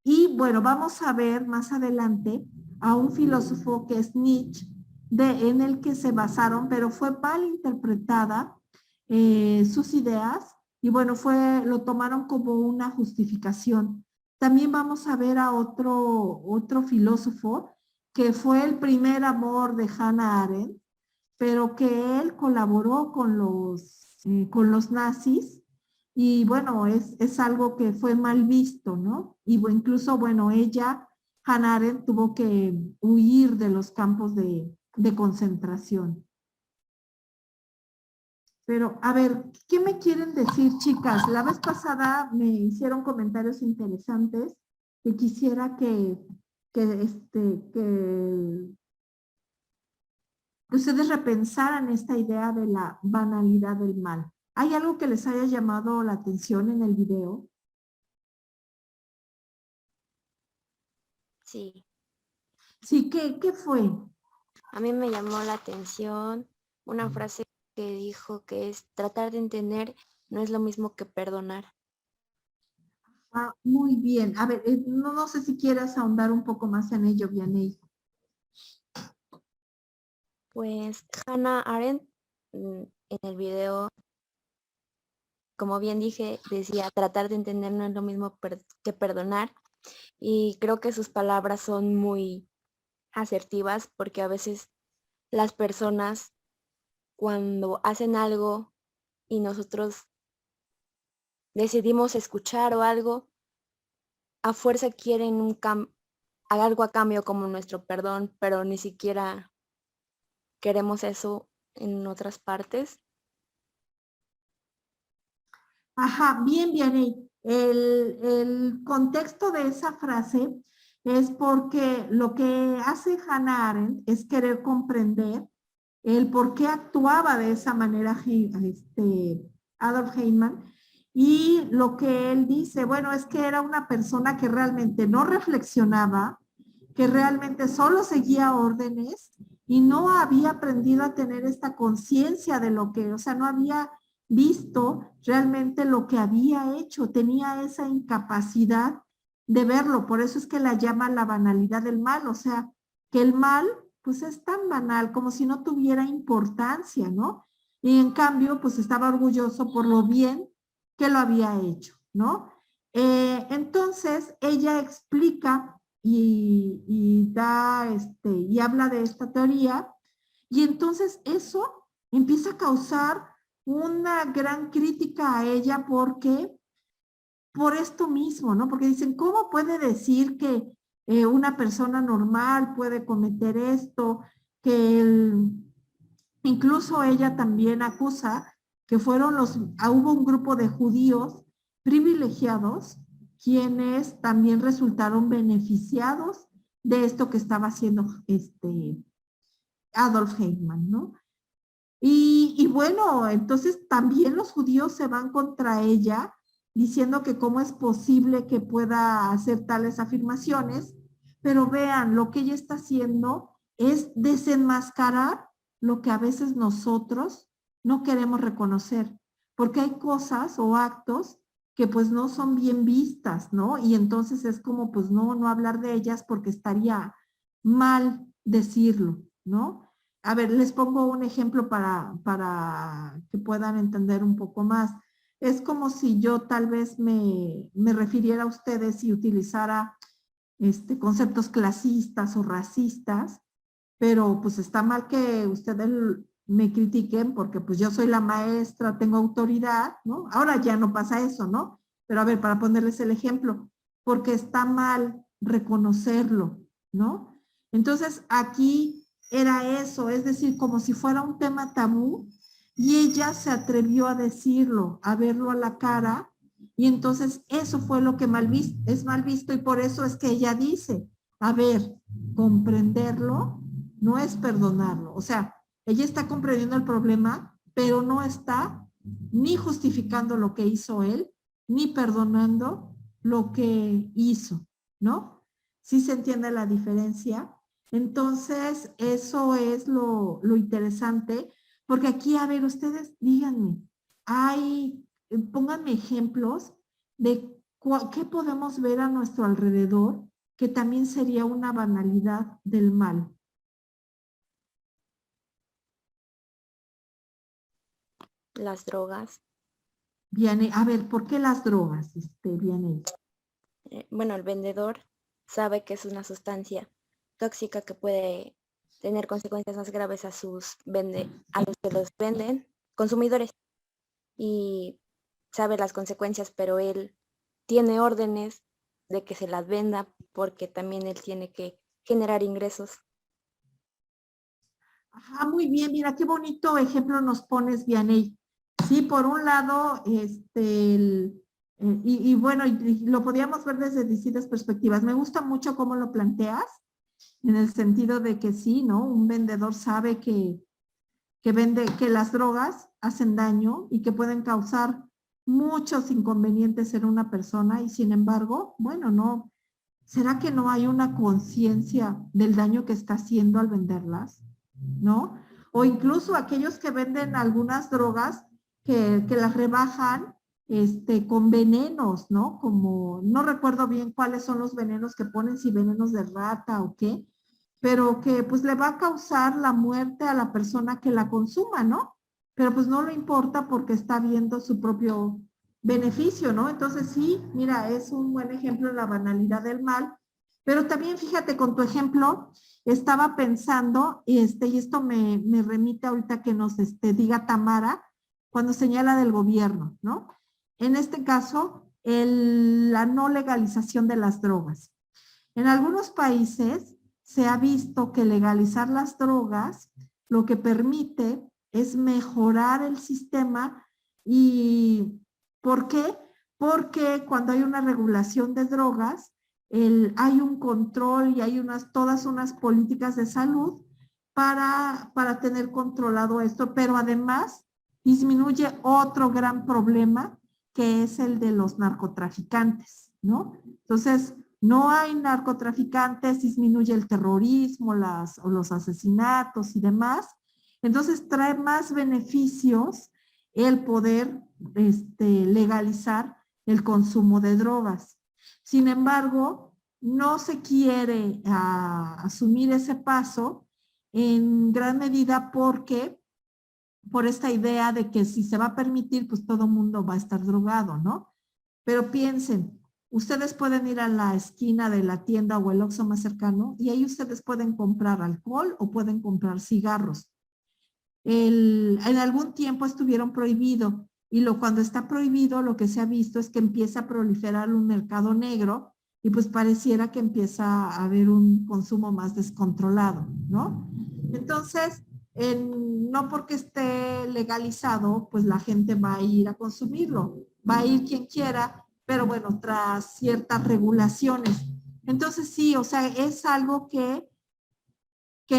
Y bueno, vamos a ver más adelante a un filósofo que es Nietzsche, en el que se basaron, pero fue mal interpretada sus ideas y bueno, lo tomaron como una justificación. También vamos a ver a otro filósofo que fue el primer amor de Hannah Arendt, pero que él colaboró con los nazis y bueno, es algo que fue mal visto, ¿no? Y incluso, bueno, Hannah Arendt, tuvo que huir de los campos de concentración. Pero, a ver, ¿qué me quieren decir, chicas? La vez pasada me hicieron comentarios interesantes que quisiera que ustedes repensaran esta idea de la banalidad del mal. ¿Hay algo que les haya llamado la atención en el video? Sí, Sí, ¿qué fue? a mí me llamó la atención una frase que dijo que es tratar de entender no es lo mismo que perdonar. Ah, muy bien. A ver, no sé si quieras ahondar un poco más en ello, Vianey. Pues Hannah Arendt en el video, como bien dije, decía tratar de entender no es lo mismo que perdonar, y creo que sus palabras son muy asertivas porque a veces las personas cuando hacen algo y nosotros decidimos escuchar o algo, a fuerza quieren algo a cambio como nuestro perdón, pero ni siquiera queremos eso en otras partes. Ajá, bien, Vianey. El contexto de esa frase es porque lo que hace Hannah Arendt es querer comprender el por qué actuaba de esa manera Adolf Eichmann, y lo que él dice, bueno, es que era una persona que realmente no reflexionaba, que realmente solo seguía órdenes y no había aprendido a tener esta conciencia de lo que, o sea, no había visto realmente lo que había hecho, tenía esa incapacidad de verlo, por eso es que la llama la banalidad del mal, o sea, que el mal pues es tan banal como si no tuviera importancia, ¿no? Y en cambio pues estaba orgulloso por lo bien que lo había hecho, ¿no? Entonces ella explica y habla de esta teoría, y entonces eso empieza a causar una gran crítica a ella porque por esto mismo, ¿no? Porque dicen, ¿cómo puede decir que una persona normal puede cometer esto? Incluso ella también acusa que hubo un grupo de judíos privilegiados quienes también resultaron beneficiados de esto que estaba haciendo Adolf Eichmann, ¿no? Y bueno, entonces también los judíos se van contra ella, diciendo que cómo es posible que pueda hacer tales afirmaciones, pero vean, lo que ella está haciendo es desenmascarar lo que a veces nosotros no queremos reconocer, porque hay cosas o actos que pues no son bien vistas, ¿no? Y entonces es como pues no hablar de ellas porque estaría mal decirlo, ¿no? A ver, les pongo un ejemplo para que puedan entender un poco más. Es como si yo tal vez me refiriera a ustedes y utilizara conceptos clasistas o racistas, pero pues está mal que ustedes me critiquen porque pues yo soy la maestra, tengo autoridad, ¿no? Ahora ya no pasa eso, ¿no? Pero a ver, para ponerles el ejemplo, porque está mal reconocerlo, ¿no? Entonces aquí era eso, es decir, como si fuera un tema tabú, y ella se atrevió a decirlo, a verlo a la cara, y entonces eso fue lo que es mal visto, y por eso es que ella dice, a ver, comprenderlo no es perdonarlo. O sea, ella está comprendiendo el problema, pero no está ni justificando lo que hizo él, ni perdonando lo que hizo, ¿no? ¿Sí se entiende la diferencia? Entonces, eso es lo interesante, porque aquí, a ver, ustedes díganme, pónganme ejemplos de qué podemos ver a nuestro alrededor que también sería una banalidad del mal. las drogas. Viene, a ver, ¿por qué las drogas? Viene. Bueno, el vendedor sabe que es una sustancia tóxica que puede tener consecuencias más graves a los que los venden, consumidores, y sabe las consecuencias, pero él tiene órdenes de que se las venda porque también él tiene que generar ingresos. Ajá, muy bien, mira qué bonito ejemplo nos pones, Vianey. Sí, por un lado, y bueno, y lo podíamos ver desde distintas perspectivas. Me gusta mucho cómo lo planteas, en el sentido de que sí, ¿no? Un vendedor sabe que las drogas hacen daño y que pueden causar muchos inconvenientes en una persona y sin embargo, bueno, no, ¿será que no hay una conciencia del daño que está haciendo al venderlas? ¿No? O incluso aquellos que venden algunas drogas que las rebajan con venenos, ¿no? Como, no recuerdo bien cuáles son los venenos que ponen, si venenos de rata o qué, pero que pues le va a causar la muerte a la persona que la consuma, ¿no? Pero pues no le importa porque está viendo su propio beneficio, ¿no? Entonces sí, mira, es un buen ejemplo de la banalidad del mal, pero también fíjate con tu ejemplo, estaba pensando, y esto me remite ahorita que nos diga Tamara, cuando señala del gobierno, ¿no? En este caso, la no legalización de las drogas. En algunos países se ha visto que legalizar las drogas lo que permite es mejorar el sistema. ¿Y por qué? Porque cuando hay una regulación de drogas, hay un control y hay todas unas políticas de salud para tener controlado esto, pero además disminuye otro gran problema que es el de los narcotraficantes, ¿no? Entonces, no hay narcotraficantes, disminuye el terrorismo, o los asesinatos y demás. Entonces, trae más beneficios el poder legalizar el consumo de drogas. Sin embargo, no se quiere asumir ese paso en gran medida porque por esta idea de que si se va a permitir, pues todo el mundo va a estar drogado, ¿no? Pero piensen, ustedes pueden ir a la esquina de la tienda o el Oxxo más cercano y ahí ustedes pueden comprar alcohol o pueden comprar cigarros. En algún tiempo estuvieron prohibidos y cuando está prohibido lo que se ha visto es que empieza a proliferar un mercado negro y pues pareciera que empieza a haber un consumo más descontrolado, ¿no? Entonces, no porque esté legalizado, pues la gente va a ir a consumirlo. Va a ir quien quiera, pero bueno, tras ciertas regulaciones. Entonces sí, o sea, es algo que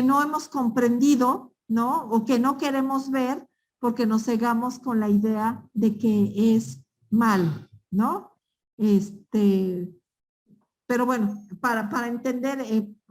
no hemos comprendido, ¿no? O que no queremos ver porque nos cegamos con la idea de que es mal, ¿no? Pero bueno, para entender,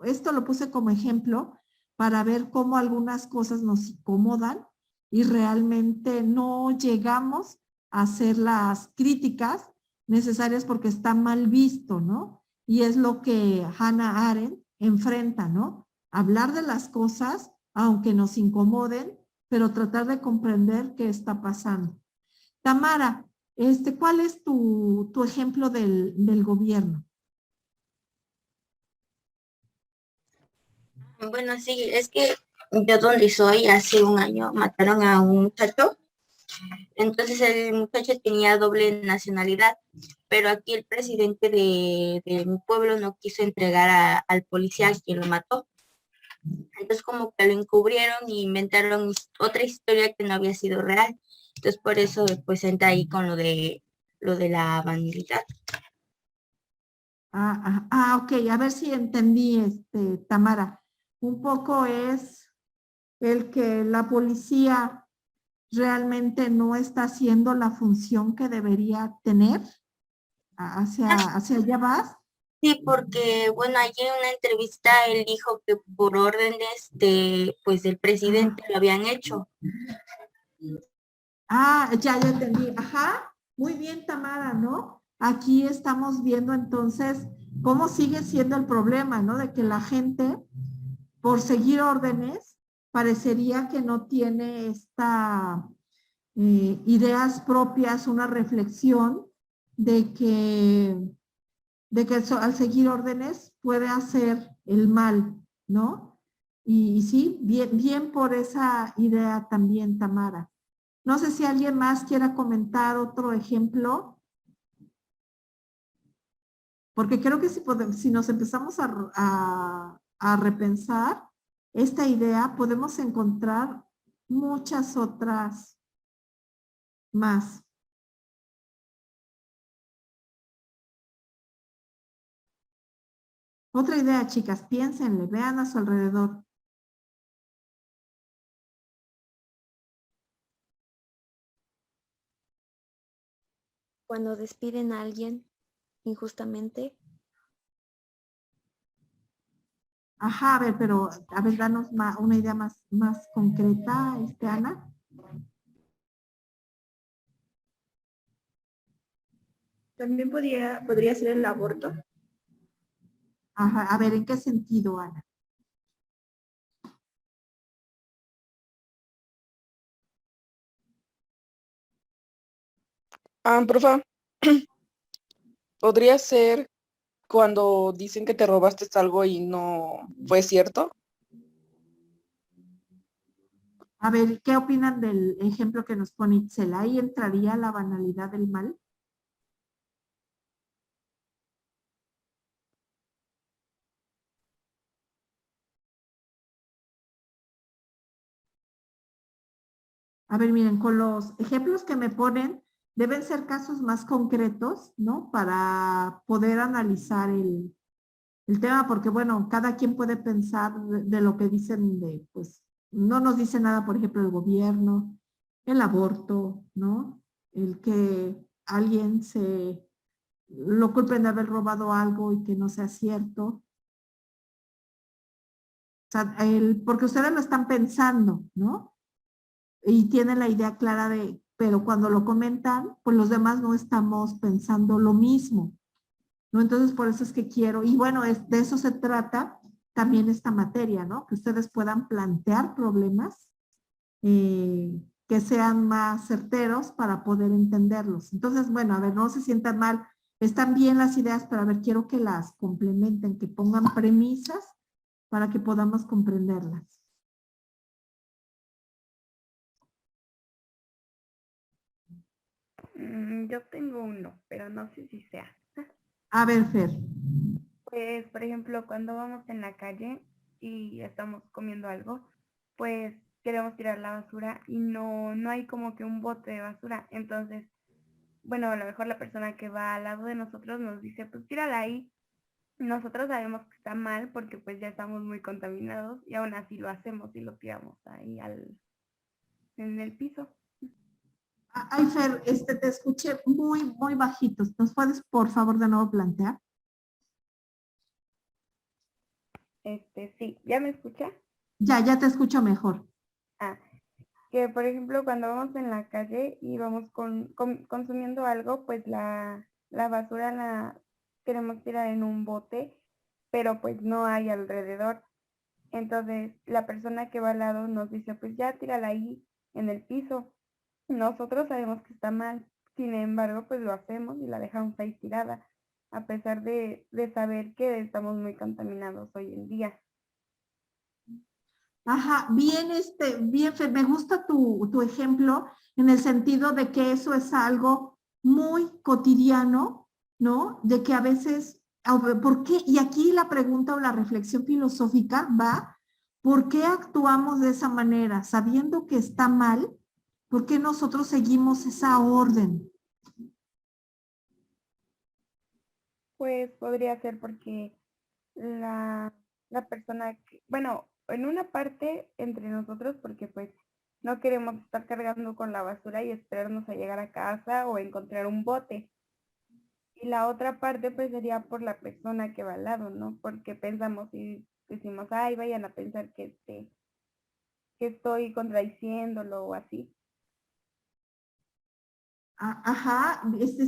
esto lo puse como ejemplo para ver cómo algunas cosas nos incomodan y realmente no llegamos a hacer las críticas necesarias porque está mal visto, ¿no? Y es lo que Hannah Arendt enfrenta, ¿no? Hablar de las cosas, aunque nos incomoden, pero tratar de comprender qué está pasando. Tamara, ¿cuál es tu ejemplo del gobierno? Bueno, sí, es que yo donde soy hace un año mataron a un muchacho, entonces el muchacho tenía doble nacionalidad, pero aquí el presidente de mi pueblo no quiso entregar al policía quien lo mató. Entonces como que lo encubrieron y inventaron otra historia que no había sido real. Entonces por eso pues entra ahí con lo de la banalidad. Ok, a ver si entendí, Tamara. Un poco es el que la policía realmente no está haciendo la función que debería tener. ¿Hacia allá vas? Sí, porque bueno, allí en una entrevista él dijo que por órdenes del presidente lo habían hecho. Ya entendí. Ajá, muy bien, Tamara, ¿no? Aquí estamos viendo entonces cómo sigue siendo el problema, ¿no? De que la gente, por seguir órdenes, parecería que no tiene ideas propias, una reflexión de que al seguir órdenes puede hacer el mal, ¿no? Y sí, bien por esa idea también, Tamara. No sé si alguien más quiera comentar otro ejemplo, porque creo que si nos empezamos a repensar esta idea, podemos encontrar muchas otras más. Otra idea, chicas, piénsenle, vean a su alrededor. Cuando despiden a alguien injustamente. Ajá, a ver, pero a ver, danos una idea más concreta, Ana. También podría ser el aborto. Ajá, a ver, ¿en qué sentido, Ana? Profa, podría ser cuando dicen que te robaste algo y no fue cierto. A ver, ¿qué opinan del ejemplo que nos pone Itzel? ¿Ahí entraría la banalidad del mal? A ver, miren, con los ejemplos que me ponen, deben ser casos más concretos, ¿no? Para poder analizar el tema, porque bueno, cada quien puede pensar de lo que dicen pues, no nos dice nada, por ejemplo, el gobierno, el aborto, ¿no? El que alguien lo culpen de haber robado algo y que no sea cierto. O sea, porque ustedes lo están pensando, ¿no? Y tienen la idea clara pero cuando lo comentan, pues los demás no estamos pensando lo mismo, ¿no? Entonces, por eso es que quiero, y bueno, de eso se trata también esta materia, ¿no? Que ustedes puedan plantear problemas que sean más certeros para poder entenderlos. Entonces, bueno, a ver, no se sientan mal, están bien las ideas, pero a ver, quiero que las complementen, que pongan premisas para que podamos comprenderlas. Yo tengo uno, pero no sé si sea. A ver, Fer. Pues, por ejemplo, cuando vamos en la calle y estamos comiendo algo, pues queremos tirar la basura y no hay como que un bote de basura. Entonces, bueno, a lo mejor la persona que va al lado de nosotros nos dice, pues tírala ahí. Nosotros sabemos que está mal porque pues ya estamos muy contaminados y aún así lo hacemos y lo tiramos ahí en el piso. Ay, Fer, te escuché muy bajito. ¿Nos puedes, por favor, de nuevo plantear? Sí, ¿ya me escucha? Ya te escucho mejor. Que por ejemplo cuando vamos en la calle y vamos consumiendo algo, pues la basura la queremos tirar en un bote, pero pues no hay alrededor. Entonces la persona que va al lado nos dice, pues ya tírala ahí en el piso. Nosotros sabemos que está mal, sin embargo, pues lo hacemos y la dejamos ahí tirada, a pesar de saber que estamos muy contaminados hoy en día. Ajá, bien, Fer, me gusta tu ejemplo en el sentido de que eso es algo muy cotidiano, ¿no? De que a veces, ¿por qué? Y aquí la pregunta o la reflexión filosófica va, ¿por qué actuamos de esa manera? Sabiendo que está mal, ¿por qué nosotros seguimos esa orden? Pues podría ser porque la persona que, bueno, en una parte entre nosotros porque pues no queremos estar cargando con la basura y esperarnos a llegar a casa o encontrar un bote. Y la otra parte pues sería por la persona que va al lado, ¿no? Porque pensamos y decimos, ay, vayan a pensar que estoy contradiciéndolo o así. Ajá,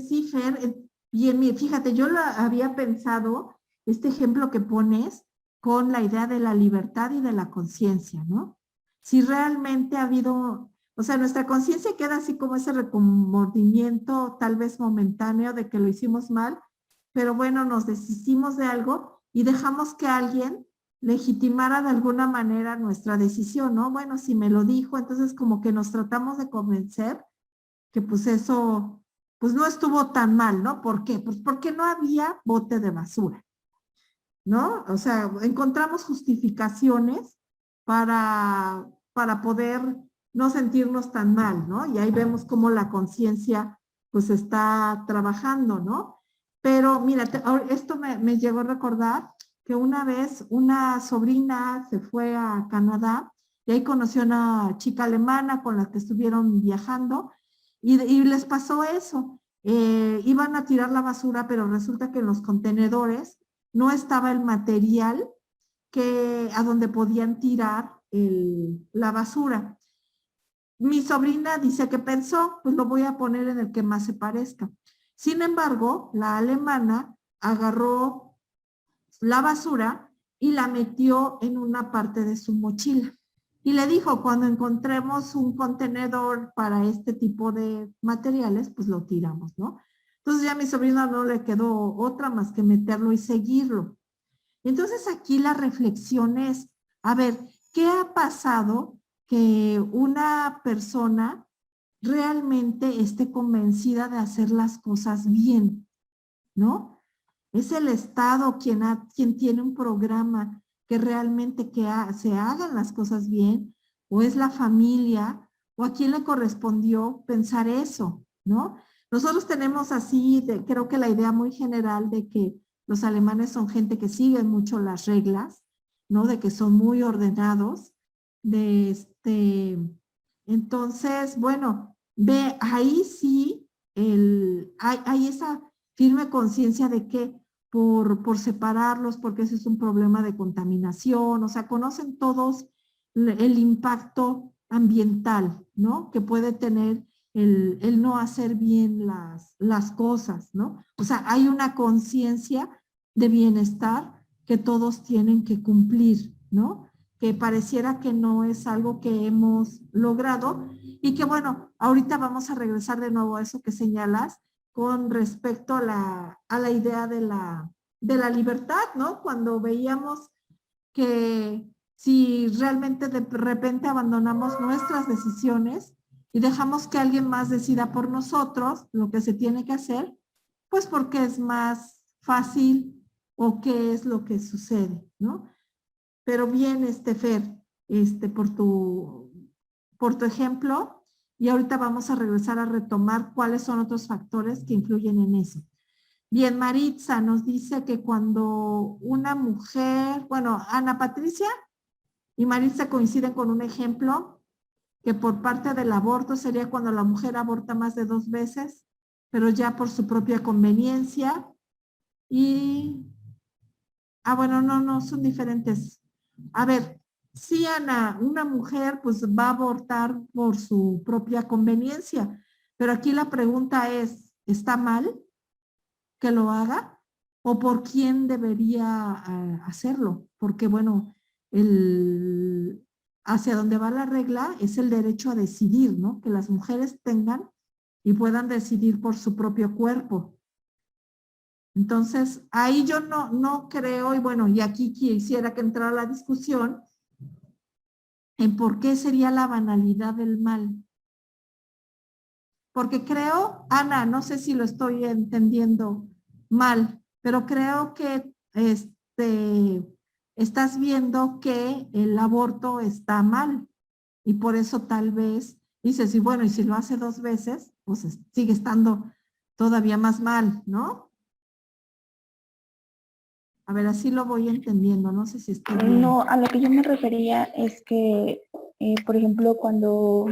sí, Fer, bien, fíjate, yo lo había pensado, este ejemplo que pones, con la idea de la libertad y de la conciencia, ¿no? Si realmente ha habido, O sea, nuestra conciencia queda así como ese remordimiento tal vez momentáneo de que lo hicimos mal, pero bueno, nos deshicimos de algo y dejamos que alguien legitimara de alguna manera nuestra decisión, ¿no? Bueno, si me lo dijo, entonces como que nos tratamos de convencer que pues eso, pues no estuvo tan mal, ¿no? ¿Por qué? Pues porque no había bote de basura, ¿no? O sea, encontramos justificaciones para poder no sentirnos tan mal, ¿no? Y ahí vemos cómo la conciencia pues está trabajando, ¿no? Pero mira, esto me llegó a recordar que una vez una sobrina se fue a Canadá y ahí conoció a una chica alemana con la que estuvieron viajando y les pasó eso. Iban a tirar la basura, pero resulta que en los contenedores no estaba el material a donde podían tirar la basura. Mi sobrina dice que pensó, pues lo voy a poner en el que más se parezca. Sin embargo, la alemana agarró la basura y la metió en una parte de su mochila. Y le dijo, cuando encontremos un contenedor para este tipo de materiales, pues lo tiramos, ¿no? Entonces ya a mi sobrina no le quedó otra más que meterlo y seguirlo. Entonces aquí la reflexión es, a ver, ¿qué ha pasado que una persona realmente esté convencida de hacer las cosas bien, ¿no? Es el Estado quien tiene un programa que realmente se hagan las cosas bien, o es la familia, o a quién le correspondió pensar eso, ¿no? Nosotros tenemos así, creo que la idea muy general de que los alemanes son gente que sigue mucho las reglas, ¿no? De que son muy ordenados, entonces, bueno, ahí sí hay esa firme conciencia de que por separarlos, porque ese es un problema de contaminación, o sea, conocen todos el impacto ambiental, ¿no? Que puede tener el no hacer bien las cosas, ¿no? O sea, hay una conciencia de bienestar que todos tienen que cumplir, ¿no? Que pareciera que no es algo que hemos logrado y que bueno, ahorita vamos a regresar de nuevo a eso que señalas con respecto a la idea de la libertad, ¿no? Cuando veíamos que si realmente de repente abandonamos nuestras decisiones y dejamos que alguien más decida por nosotros lo que se tiene que hacer, pues porque es más fácil o qué es lo que sucede, ¿no? Pero bien, Fer, por tu ejemplo, y ahorita vamos a regresar a retomar cuáles son otros factores que influyen en eso. Bien, Maritza nos dice que cuando una mujer, bueno, Ana Patricia y Maritza coinciden con un ejemplo que por parte del aborto sería cuando la mujer aborta más de 2 veces, pero ya por su propia conveniencia. Y, bueno, no, son diferentes. A ver, sí, Ana, una mujer pues va a abortar por su propia conveniencia, pero aquí la pregunta es, ¿está mal que lo haga? ¿O por quién debería hacerlo? Porque bueno, hacia donde va la regla es el derecho a decidir, ¿no? Que las mujeres tengan y puedan decidir por su propio cuerpo. Entonces, ahí yo no creo, y bueno, y aquí quisiera que entrara la discusión en por qué sería la banalidad del mal. Porque creo, Ana, no sé si lo estoy entendiendo mal, pero creo que estás viendo que el aborto está mal y por eso tal vez dices, y bueno, y si lo hace 2 veces, pues sigue estando todavía más mal, ¿no? A ver, así lo voy entendiendo, no sé si estoy bien. No, a lo que yo me refería es que, por ejemplo, cuando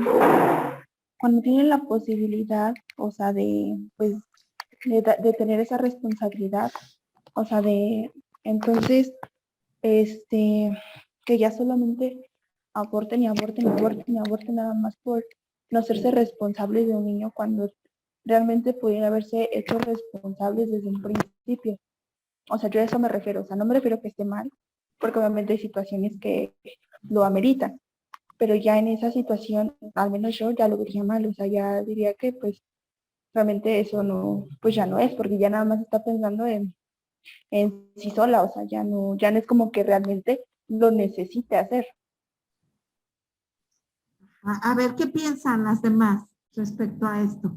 tienen la posibilidad, o sea, pues, de tener esa responsabilidad, o sea, entonces, que ya solamente aborten y aborten y aborten y aborten nada más por no hacerse responsables de un niño cuando realmente pudieran haberse hecho responsables desde un principio. O sea, yo a eso me refiero, o sea, no me refiero a que esté mal, porque obviamente hay situaciones que lo ameritan, pero ya en esa situación, al menos yo ya lo vería mal, o sea, ya diría que pues realmente eso no, pues ya no es, porque ya nada más está pensando en sí sola, o sea, ya no es como que realmente lo necesite hacer. A ver, ¿qué piensan las demás respecto a esto?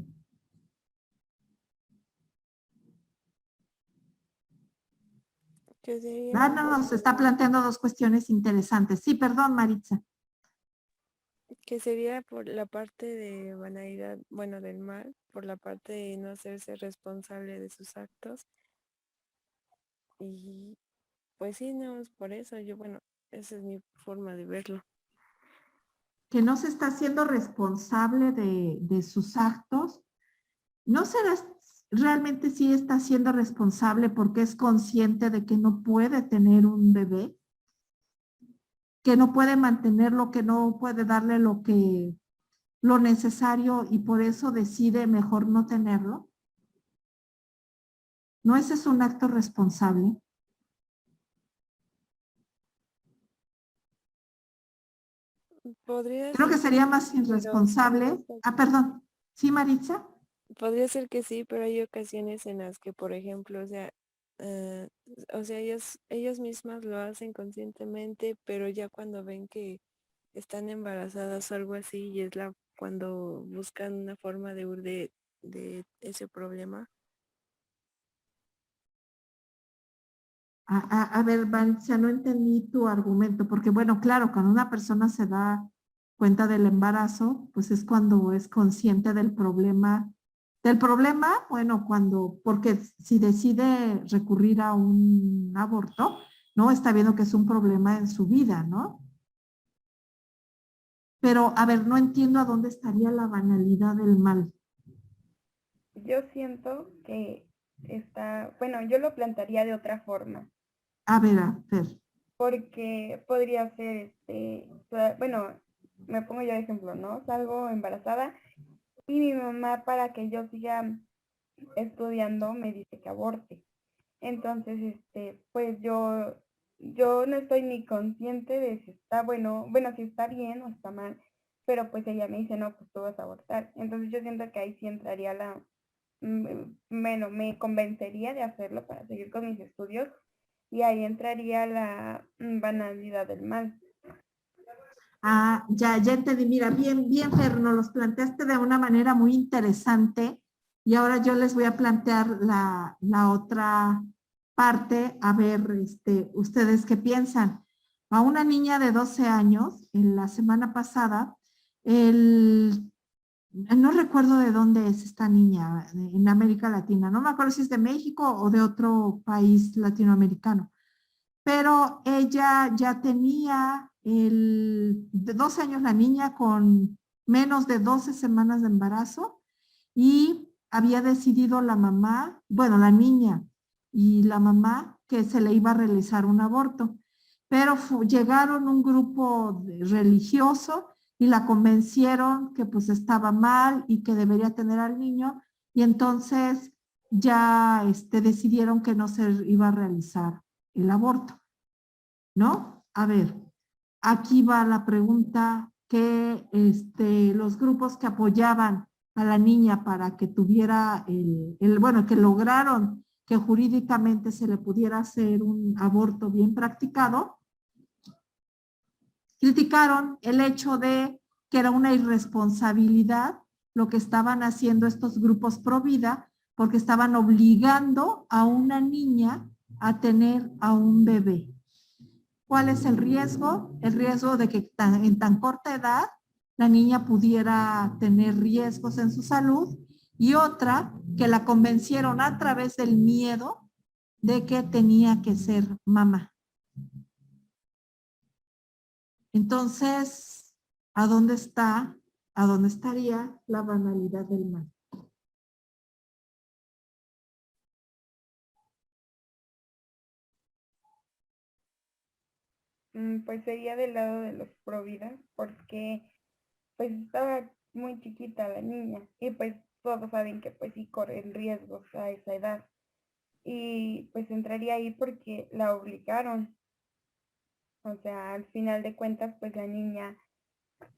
Que sería, Dana nos está planteando dos cuestiones interesantes. Sí, perdón, Maritza. que sería por la parte de banalidad, bueno, del mal, por la parte de no hacerse responsable de sus actos. Y pues sí, no es por eso, yo, bueno, esa es mi forma de verlo. Que no se está haciendo responsable de sus actos. ¿No será realmente sí está siendo responsable porque es consciente de que no puede tener un bebé? Que no puede mantenerlo, que no puede darle lo necesario y por eso decide mejor no tenerlo. ¿No ese es un acto responsable? Podría Creo ser que que sería sí, más pero irresponsable. Ah, perdón. ¿Sí, Maritza? podría ser que sí, pero hay ocasiones en las que, por ejemplo, eh, o sea, ellas mismas lo hacen conscientemente, pero ya cuando ven que están embarazadas o algo así, y es cuando buscan una forma de huir de ese problema. A ver, Maritza, no entendí tu argumento, porque bueno, claro, cuando una persona se da cuenta del embarazo, pues es cuando es consciente del problema. Del problema, bueno, porque si decide recurrir a un aborto, ¿no? Está viendo que es un problema en su vida, ¿no? Pero, a ver, no entiendo a dónde estaría la banalidad del mal. Yo siento que está, bueno, yo lo plantearía de otra forma, A ver. porque podría ser, bueno, me pongo yo de ejemplo, ¿no? Salgo embarazada y mi mamá para que yo siga estudiando me dice que aborte. Entonces, pues yo no estoy ni consciente de si está bueno, si está bien o está mal, pero pues ella me dice, no, pues tú vas a abortar. Entonces yo siento que ahí sí entraría bueno, me convencería de hacerlo para seguir con mis estudios y ahí entraría la banalidad del mal. Ah, ya entendí. Mira, bien, Fer, nos los planteaste de una manera muy interesante y ahora yo les voy a plantear la otra parte, a ver, ustedes qué piensan. A una niña de 12 años, en la semana pasada, no recuerdo de dónde es esta niña en América Latina, no me acuerdo si es de México o de otro país latinoamericano, pero ella ya tenía de 12 años la niña con menos de 12 semanas de embarazo y había decidido la mamá, bueno, la niña y la mamá que se le iba a realizar un aborto, pero llegaron un grupo religioso y la convencieron que pues estaba mal y que debería tener al niño y entonces ya decidieron que no se iba a realizar el aborto, ¿no? A ver, aquí va la pregunta que los grupos que apoyaban a la niña para que tuviera bueno, que lograron que jurídicamente se le pudiera hacer un aborto bien practicado, criticaron el hecho de que era una irresponsabilidad lo que estaban haciendo estos grupos pro vida porque estaban obligando a una niña a tener a un bebé. ¿Cuál es el riesgo? El riesgo de que en tan corta edad la niña pudiera tener riesgos en su salud y otra que la convencieron a través del miedo de que tenía que ser mamá. Entonces, ¿a dónde estaría la banalidad del mal? Pues sería del lado de los pro vida, porque pues estaba muy chiquita la niña y pues todos saben que pues sí corren riesgos a esa edad y pues entraría ahí porque la obligaron. O sea, al final de cuentas pues la niña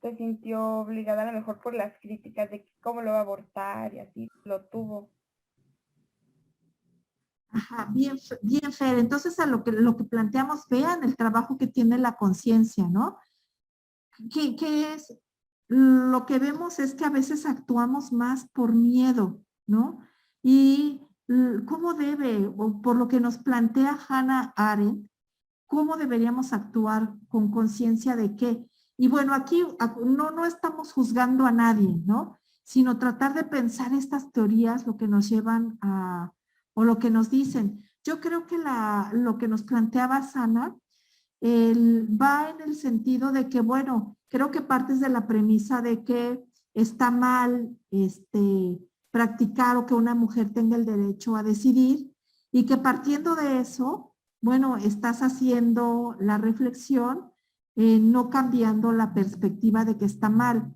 se sintió obligada a lo mejor por las críticas de cómo lo va a abortar y así lo tuvo. Ajá, bien, bien, Fer. Entonces, a lo que planteamos, vean el trabajo que tiene la conciencia, ¿no? ¿Qué es? Lo que vemos es que a veces actuamos más por miedo, ¿no? Y cómo debe, o por lo que nos plantea Hannah Arendt, cómo deberíamos actuar con conciencia de qué. Y bueno, aquí no estamos juzgando a nadie, ¿no? Sino tratar de pensar estas teorías, lo que nos llevan a, o lo que nos dicen. Yo creo que lo que nos planteaba Sana va en el sentido de que, bueno, creo que partes de la premisa de que está mal practicar o que una mujer tenga el derecho a decidir y que partiendo de eso, bueno, estás haciendo la reflexión, no cambiando la perspectiva de que está mal.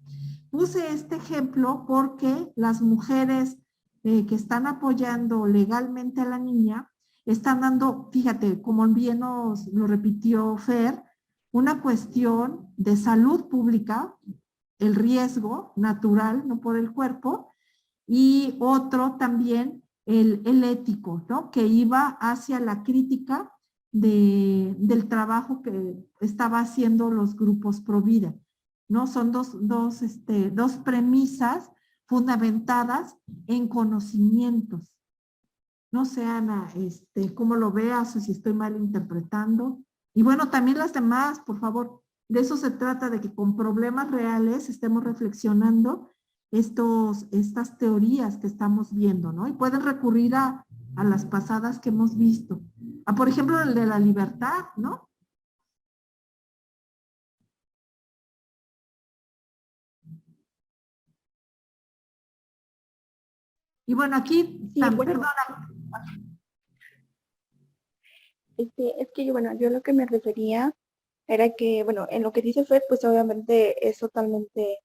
Puse este ejemplo porque las mujeres que están apoyando legalmente a la niña están dando, fíjate, como bien lo repitió Fer, una cuestión de salud pública, el riesgo natural, no por el cuerpo, y otro también el ético, ¿no? Que iba hacia la crítica del trabajo que estaba haciendo los grupos pro vida, ¿no? Son dos premisas fundamentadas en conocimientos. No sé, Ana, cómo lo veas o si estoy mal interpretando. Y bueno, también las demás, por favor. De eso se trata, de que con problemas reales estemos reflexionando estas teorías que estamos viendo, ¿no? Y pueden recurrir a las pasadas que hemos visto. Por ejemplo, el de la libertad, ¿no? Y bueno, aquí, Sí, bueno, perdona. es que yo, bueno, yo lo que me refería era que, bueno, en lo que dice Fer, pues obviamente es totalmente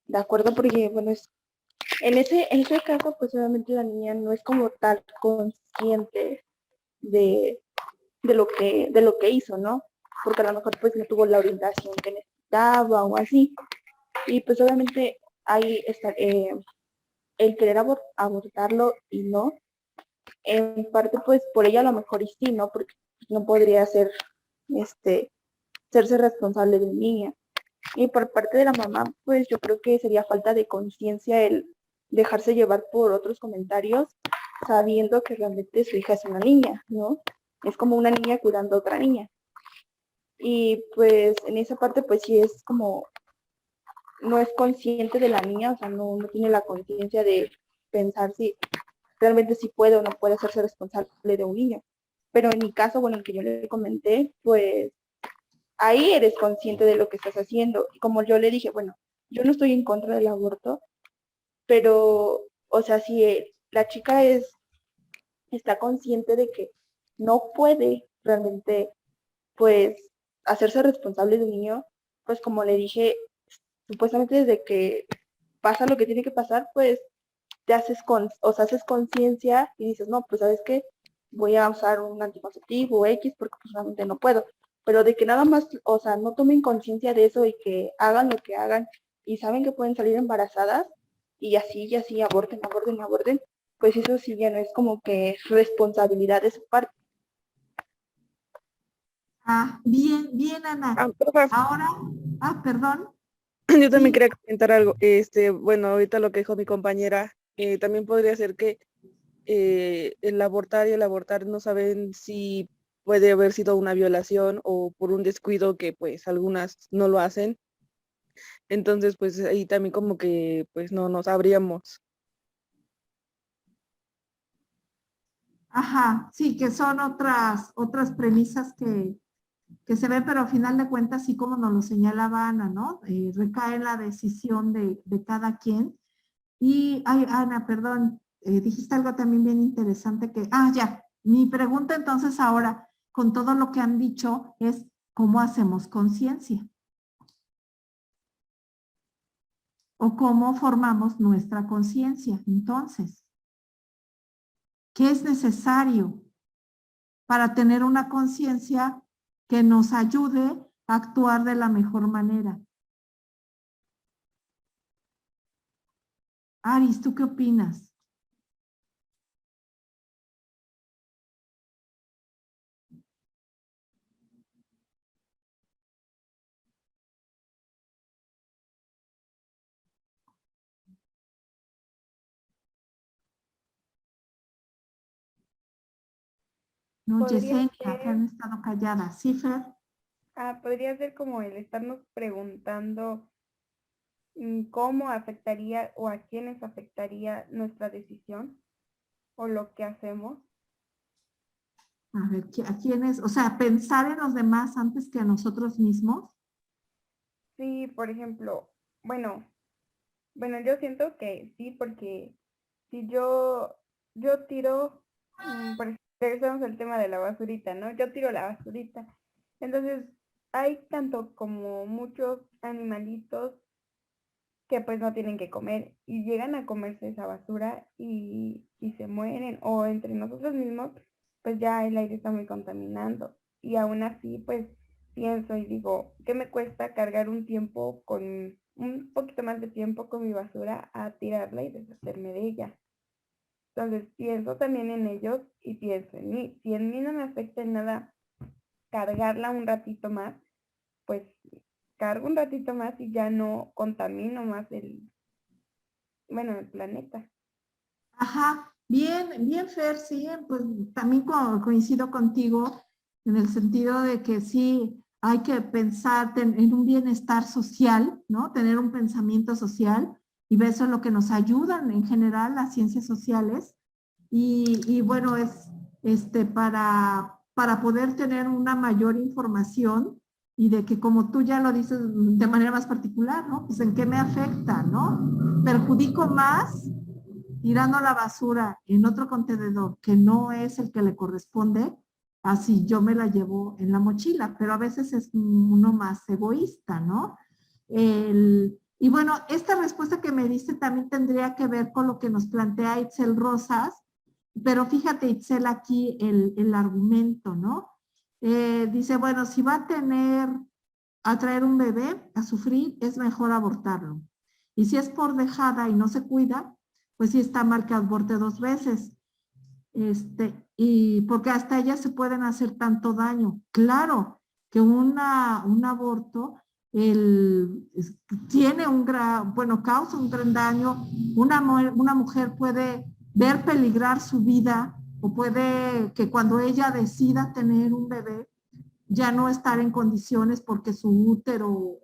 de acuerdo porque, bueno, en ese caso, pues obviamente la niña no es como tal consciente de, de lo que hizo, ¿no? Porque a lo mejor pues no tuvo la orientación que necesitaba o así. Y pues obviamente ahí está el querer abortarlo y no. En parte pues por ella a lo mejor y sí, ¿no? Porque no podría ser, serse responsable de un niño. Y por parte de la mamá, pues yo creo que sería falta de conciencia el dejarse llevar por otros comentarios, sabiendo que realmente su hija es una niña, ¿no? Es como una niña cuidando a otra niña. Y pues en esa parte, pues sí es como, no es consciente de la niña, o sea, no tiene la conciencia de pensar si realmente sí puede o no puede hacerse responsable de un niño. Pero en mi caso, bueno, el que yo le comenté, pues ahí eres consciente de lo que estás haciendo. Y como yo le dije, bueno, yo no estoy en contra del aborto, pero, o sea, si la chica está consciente de que no puede realmente, pues, hacerse responsable de un niño, pues como le dije, supuestamente desde que pasa lo que tiene que pasar, pues, te haces haces conciencia y dices, no, pues, ¿sabes qué? Voy a usar un anticonceptivo X porque pues realmente no puedo. Pero de que nada más, o sea, no tomen conciencia de eso y que hagan lo que hagan y saben que pueden salir embarazadas y así, aborten, pues eso sí ya no es como que responsabilidad de su parte. Bien, bien, Ana. Profe, Ahora, perdón. yo también Sí. quería comentar algo. Bueno, ahorita lo que dijo mi compañera, también podría ser que el abortar y el abortar no saben si puede haber sido una violación o por un descuido que pues algunas no lo hacen. Entonces, pues ahí también como que pues no nos sabríamos. Ajá, sí, que son otras premisas que se ven, pero al final de cuentas, sí como nos lo señalaba Ana, ¿no? Recae en la decisión de cada quien. Y, ay, Ana, perdón, dijiste algo también bien interesante ya, mi pregunta entonces ahora, con todo lo que han dicho, es ¿cómo hacemos conciencia? ¿O cómo formamos nuestra conciencia? Entonces, ¿qué es necesario para tener una conciencia que nos ayude a actuar de la mejor manera? Aris, ¿tú qué opinas? No, Podría Yesenia, que ser, han estado calladas. ¿Sí, Fer? podría ser como el estarnos preguntando cómo afectaría o a quiénes afectaría nuestra decisión o lo que hacemos. A ver, ¿a quiénes? O sea, pensar en los demás antes que a nosotros mismos. Sí, por ejemplo, bueno, yo siento que sí, porque si yo tiro, por ejemplo, regresamos al tema de la basurita, ¿no? Yo tiro la basurita. Entonces, hay tanto como muchos animalitos que pues no tienen que comer y llegan a comerse esa basura y se mueren, o entre nosotros mismos pues ya el aire está muy contaminando y aún así pues pienso y digo, ¿qué me cuesta cargar un tiempo con un poquito más de tiempo con mi basura a tirarla y deshacerme de ella? Entonces pienso también en ellos y pienso en mí. Si en mí no me afecta en nada cargarla un ratito más, pues cargo un ratito más y ya no contamino más el planeta. Ajá, bien, bien, Fer, sí, pues también coincido contigo en el sentido de que sí hay que pensar en un bienestar social, ¿no? Tener un pensamiento social y eso es lo que nos ayudan en general las ciencias sociales y bueno, es para poder tener una mayor información y de que como tú ya lo dices de manera más particular, ¿no? Pues en qué me afecta, ¿no? ¿Perjudico más tirando la basura en otro contenedor que no es el que le corresponde, así yo me la llevo en la mochila, pero a veces es uno más egoísta, ¿no? Y bueno, esta respuesta que me diste también tendría que ver con lo que nos plantea Itzel Rosas, pero fíjate, Itzel, aquí el argumento, ¿no? Dice, bueno, si va a traer un bebé a sufrir, es mejor abortarlo. Y si es por dejada y no se cuida, pues sí está mal que aborte 2 veces. Y porque hasta ellas se pueden hacer tanto daño. Claro que un aborto tiene causa un gran daño. Una mujer puede ver peligrar su vida o puede que cuando ella decida tener un bebé, ya no estar en condiciones porque su útero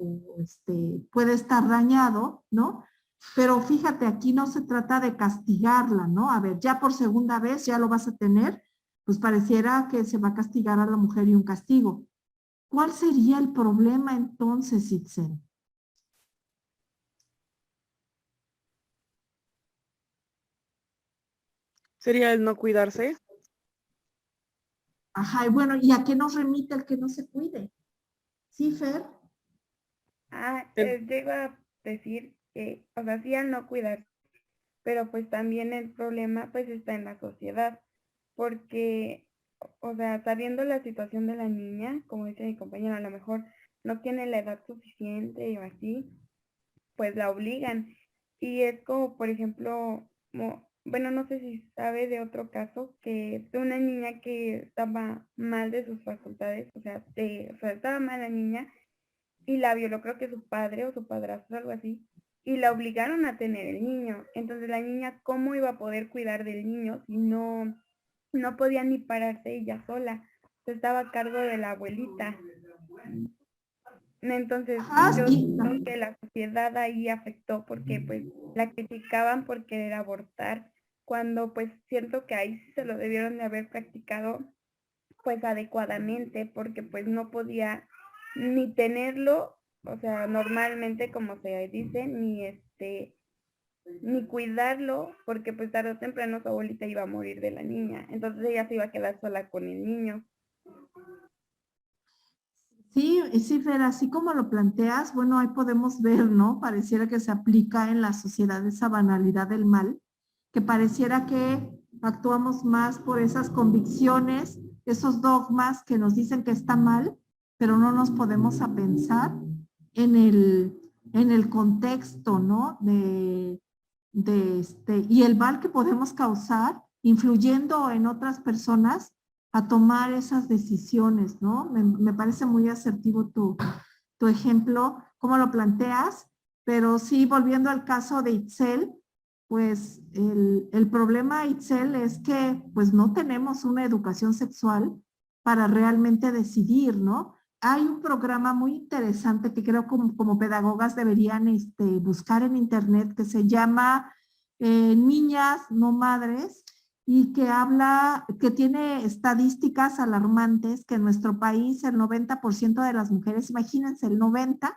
puede estar dañado, ¿no? Pero fíjate, aquí no se trata de castigarla, ¿no? A ver, ya por segunda vez ya lo vas a tener, pues pareciera que se va a castigar a la mujer y un castigo. ¿Cuál sería el problema entonces, Itzel? Sería el no cuidarse. Ajá, y bueno, ¿y a qué nos remite el que no se cuide? ¿Sí, Fer? Llego a decir que, o sea, sí al no cuidar, pero pues también el problema pues está en la sociedad, porque, o sea, sabiendo la situación de la niña, como dice mi compañera, a lo mejor no tiene la edad suficiente o así, pues la obligan. Y es como, por ejemplo, no sé si sabe de otro caso, que de una niña que estaba mal de sus facultades, o sea, estaba mal la niña, y la violó, creo que su padre o su padrastro, algo así, y la obligaron a tener el niño. Entonces la niña, ¿cómo iba a poder cuidar del niño si no podía ni pararse ella sola? Estaba a cargo de la abuelita. Entonces yo siento que la sociedad ahí afectó porque pues la criticaban por querer abortar, cuando pues siento que ahí sí se lo debieron de haber practicado pues adecuadamente, porque pues no podía ni tenerlo, o sea, normalmente como se dice, ni cuidarlo, porque pues tarde o temprano su abuelita iba a morir de la niña, entonces ella se iba a quedar sola con el niño. Sí, sí, Fer, así como lo planteas, bueno, ahí podemos ver, ¿no? Pareciera que se aplica en la sociedad esa banalidad del mal, que pareciera que actuamos más por esas convicciones, esos dogmas que nos dicen que está mal, pero no nos podemos a pensar en el contexto, ¿no? y el mal que podemos causar influyendo en otras personas a tomar esas decisiones, ¿no? Me parece muy asertivo tu ejemplo, cómo lo planteas, pero sí, volviendo al caso de Itzel, pues el problema, Itzel, es que pues no tenemos una educación sexual para realmente decidir, ¿no? Hay un programa muy interesante que creo como pedagogas deberían buscar en internet que se llama Niñas no Madres, y que tiene estadísticas alarmantes que en nuestro país el 90% de las mujeres, imagínense, el 90%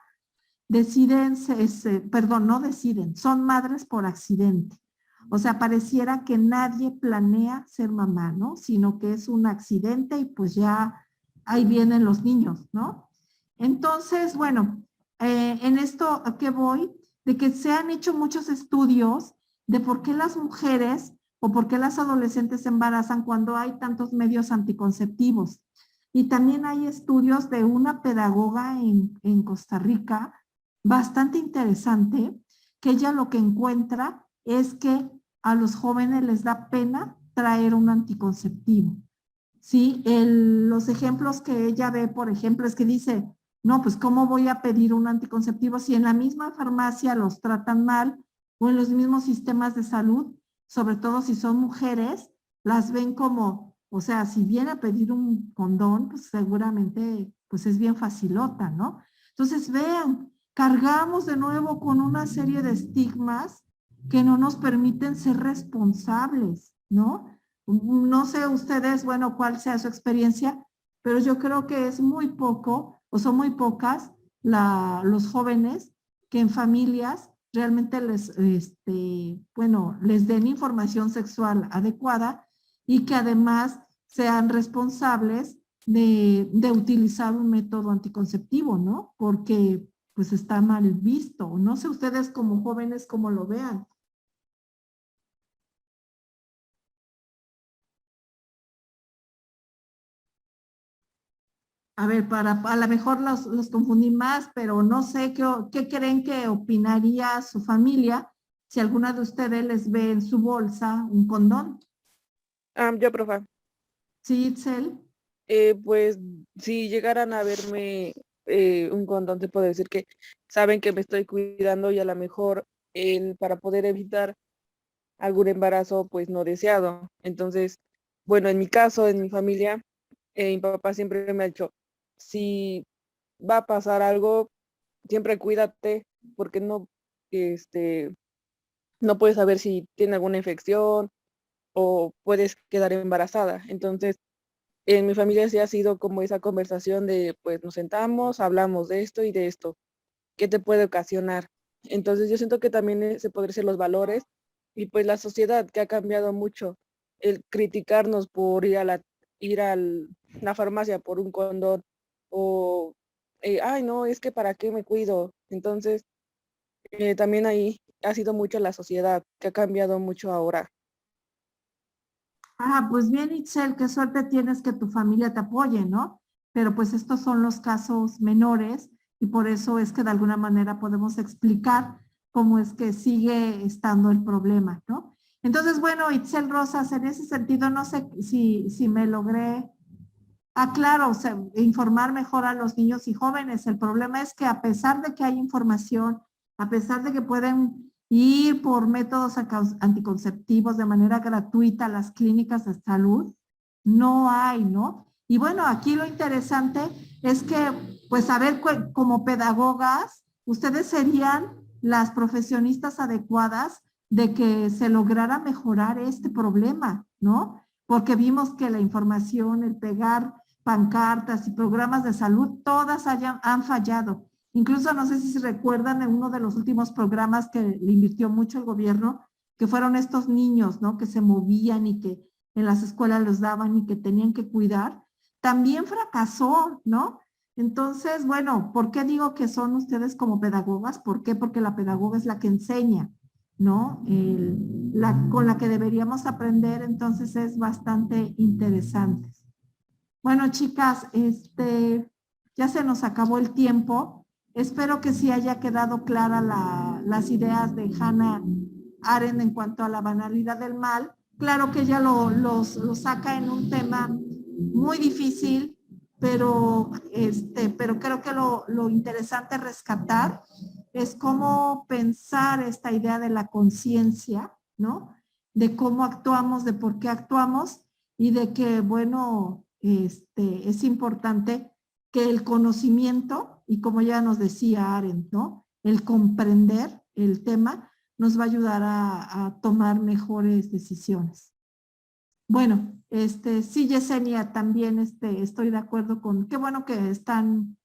no deciden, son madres por accidente. O sea, pareciera que nadie planea ser mamá, ¿no? Sino que es un accidente y pues ya ahí vienen los niños, ¿no? Entonces, bueno, en esto a qué voy, de que se han hecho muchos estudios de por qué las mujeres o por qué las adolescentes se embarazan cuando hay tantos medios anticonceptivos. Y también hay estudios de una pedagoga en Costa Rica, bastante interesante, que ella lo que encuentra es que a los jóvenes les da pena traer un anticonceptivo. Sí, los ejemplos que ella ve, por ejemplo, es que dice, no, pues ¿cómo voy a pedir un anticonceptivo si en la misma farmacia los tratan mal o en los mismos sistemas de salud, sobre todo si son mujeres, las ven como, o sea, si viene a pedir un condón, pues seguramente pues es bien facilota, ¿no? Entonces vean, cargamos de nuevo con una serie de estigmas que no nos permiten ser responsables, ¿no? No sé ustedes, bueno, cuál sea su experiencia, pero yo creo que es muy poco o son muy pocas los jóvenes que en familias realmente les den información sexual adecuada y que además sean responsables de utilizar un método anticonceptivo, ¿no? Porque pues está mal visto. No sé ustedes como jóvenes cómo lo vean. A ver, a lo mejor los confundí más, pero no sé qué creen que opinaría su familia si alguna de ustedes les ve en su bolsa un condón. Yo, profa. ¿Sí, Itzel? Pues si llegaran a verme un condón, te puedo decir que saben que me estoy cuidando y a lo mejor para poder evitar algún embarazo pues no deseado. Entonces, bueno, en mi caso, en mi familia, mi papá siempre me ha dicho, si va a pasar algo, siempre cuídate, porque no puedes saber si tiene alguna infección o puedes quedar embarazada. Entonces, en mi familia sí ha sido como esa conversación de, pues nos sentamos, hablamos de esto y de esto, ¿qué te puede ocasionar? Entonces yo siento que también se podrían ser los valores y pues la sociedad que ha cambiado mucho, el criticarnos por ir a la farmacia por un condón o, ay no, es que para qué me cuido. Entonces también ahí ha sido mucho la sociedad que ha cambiado mucho ahora. Pues bien, Itzel, qué suerte tienes que tu familia te apoye, ¿no? Pero pues estos son los casos menores y por eso es que de alguna manera podemos explicar cómo es que sigue estando el problema, ¿no? Entonces, bueno, Itzel Rosas, en ese sentido, no sé si me logré aclarar, o sea, informar mejor a los niños y jóvenes. El problema es que a pesar de que hay información, a pesar de que pueden ir por métodos anticonceptivos de manera gratuita a las clínicas de salud, no hay, ¿no? Y bueno, aquí lo interesante es que, pues, a ver, como pedagogas, ustedes serían las profesionistas adecuadas de que se lograra mejorar este problema, ¿no? Porque vimos que la información, el pegar pancartas y programas de salud, todas han fallado. Incluso no sé si se recuerdan en uno de los últimos programas que le invirtió mucho el gobierno, que fueron estos niños, ¿no? Que se movían y que en las escuelas los daban y que tenían que cuidar. También fracasó, ¿no? Entonces, bueno, ¿por qué digo que son ustedes como pedagogas? ¿Por qué? Porque la pedagoga es la que enseña, ¿no? Con la que deberíamos aprender, entonces es bastante interesante. Bueno, chicas, ya se nos acabó el tiempo. Espero que sí haya quedado clara las ideas de Hannah Aren en cuanto a la banalidad del mal. Claro que ella lo saca en un tema muy difícil, pero creo que lo interesante rescatar es cómo pensar esta idea de la conciencia, ¿no? De cómo actuamos, de por qué actuamos y de que, bueno, es importante que el conocimiento, y como ya nos decía Arendt, ¿no? El comprender el tema nos va a ayudar a tomar mejores decisiones. Bueno, sí, Yesenia, también estoy de acuerdo con, qué bueno que están,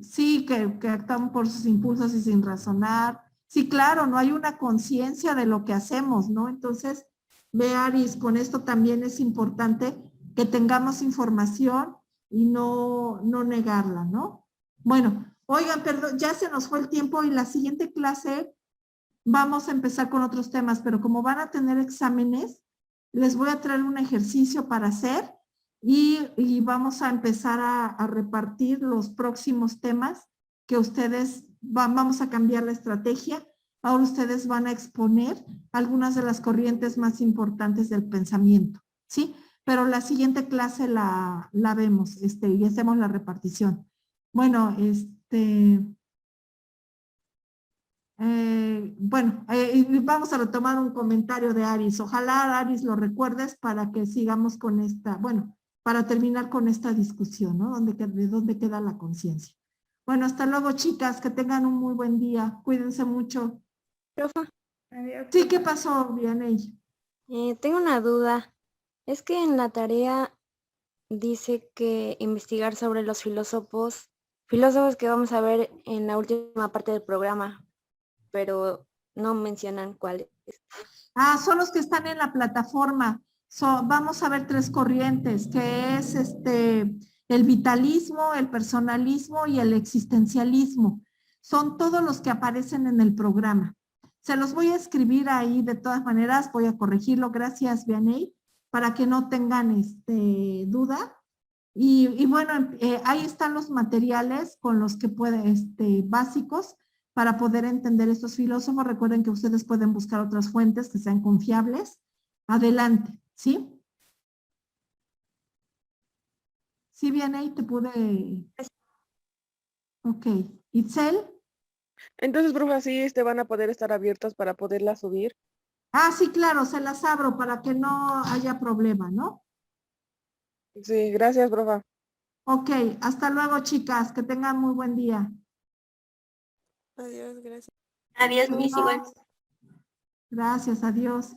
sí, que actúan por sus impulsos y sin razonar. Sí, claro, no hay una conciencia de lo que hacemos, ¿no? Entonces, ve, Aris, con esto también es importante que tengamos información y no negarla, ¿no? Bueno, oigan, perdón, ya se nos fue el tiempo y la siguiente clase vamos a empezar con otros temas, pero como van a tener exámenes, les voy a traer un ejercicio para hacer y vamos a empezar a repartir los próximos temas que ustedes vamos a cambiar la estrategia. Ahora ustedes van a exponer algunas de las corrientes más importantes del pensamiento, ¿sí? Pero la siguiente clase la vemos y hacemos la repartición. Bueno, vamos a retomar un comentario de Aris. Ojalá, Aris, lo recuerdes para que sigamos con esta, bueno, para terminar con esta discusión, ¿no? ¿De dónde queda la conciencia? Bueno, hasta luego, chicas, que tengan un muy buen día. Cuídense mucho. Profa, Adiós. Sí, ¿qué pasó, Vianey? tengo una duda. Es que en la tarea dice que investigar sobre los filósofos que vamos a ver en la última parte del programa, pero no mencionan cuáles. Ah, son los que están en la plataforma. Vamos a ver 3 corrientes, que es el vitalismo, el personalismo y el existencialismo. Son todos los que aparecen en el programa. Se los voy a escribir ahí de todas maneras, voy a corregirlo. Gracias, Vianey, para que no tengan duda. Y bueno, ahí están los materiales con los que básicos para poder entender estos filósofos. Recuerden que ustedes pueden buscar otras fuentes que sean confiables. Adelante, ¿sí? ¿Sí viene ahí? ¿Te pude...? Ok. ¿Itzel? Entonces, profe, sí, van a poder estar abiertas para poderla subir. Ah, sí, claro, se las abro para que no haya problema, ¿no? Sí, gracias, profe. Ok, hasta luego, chicas. Que tengan muy buen día. Adiós, gracias. Adiós, Miss, igual. Gracias, adiós.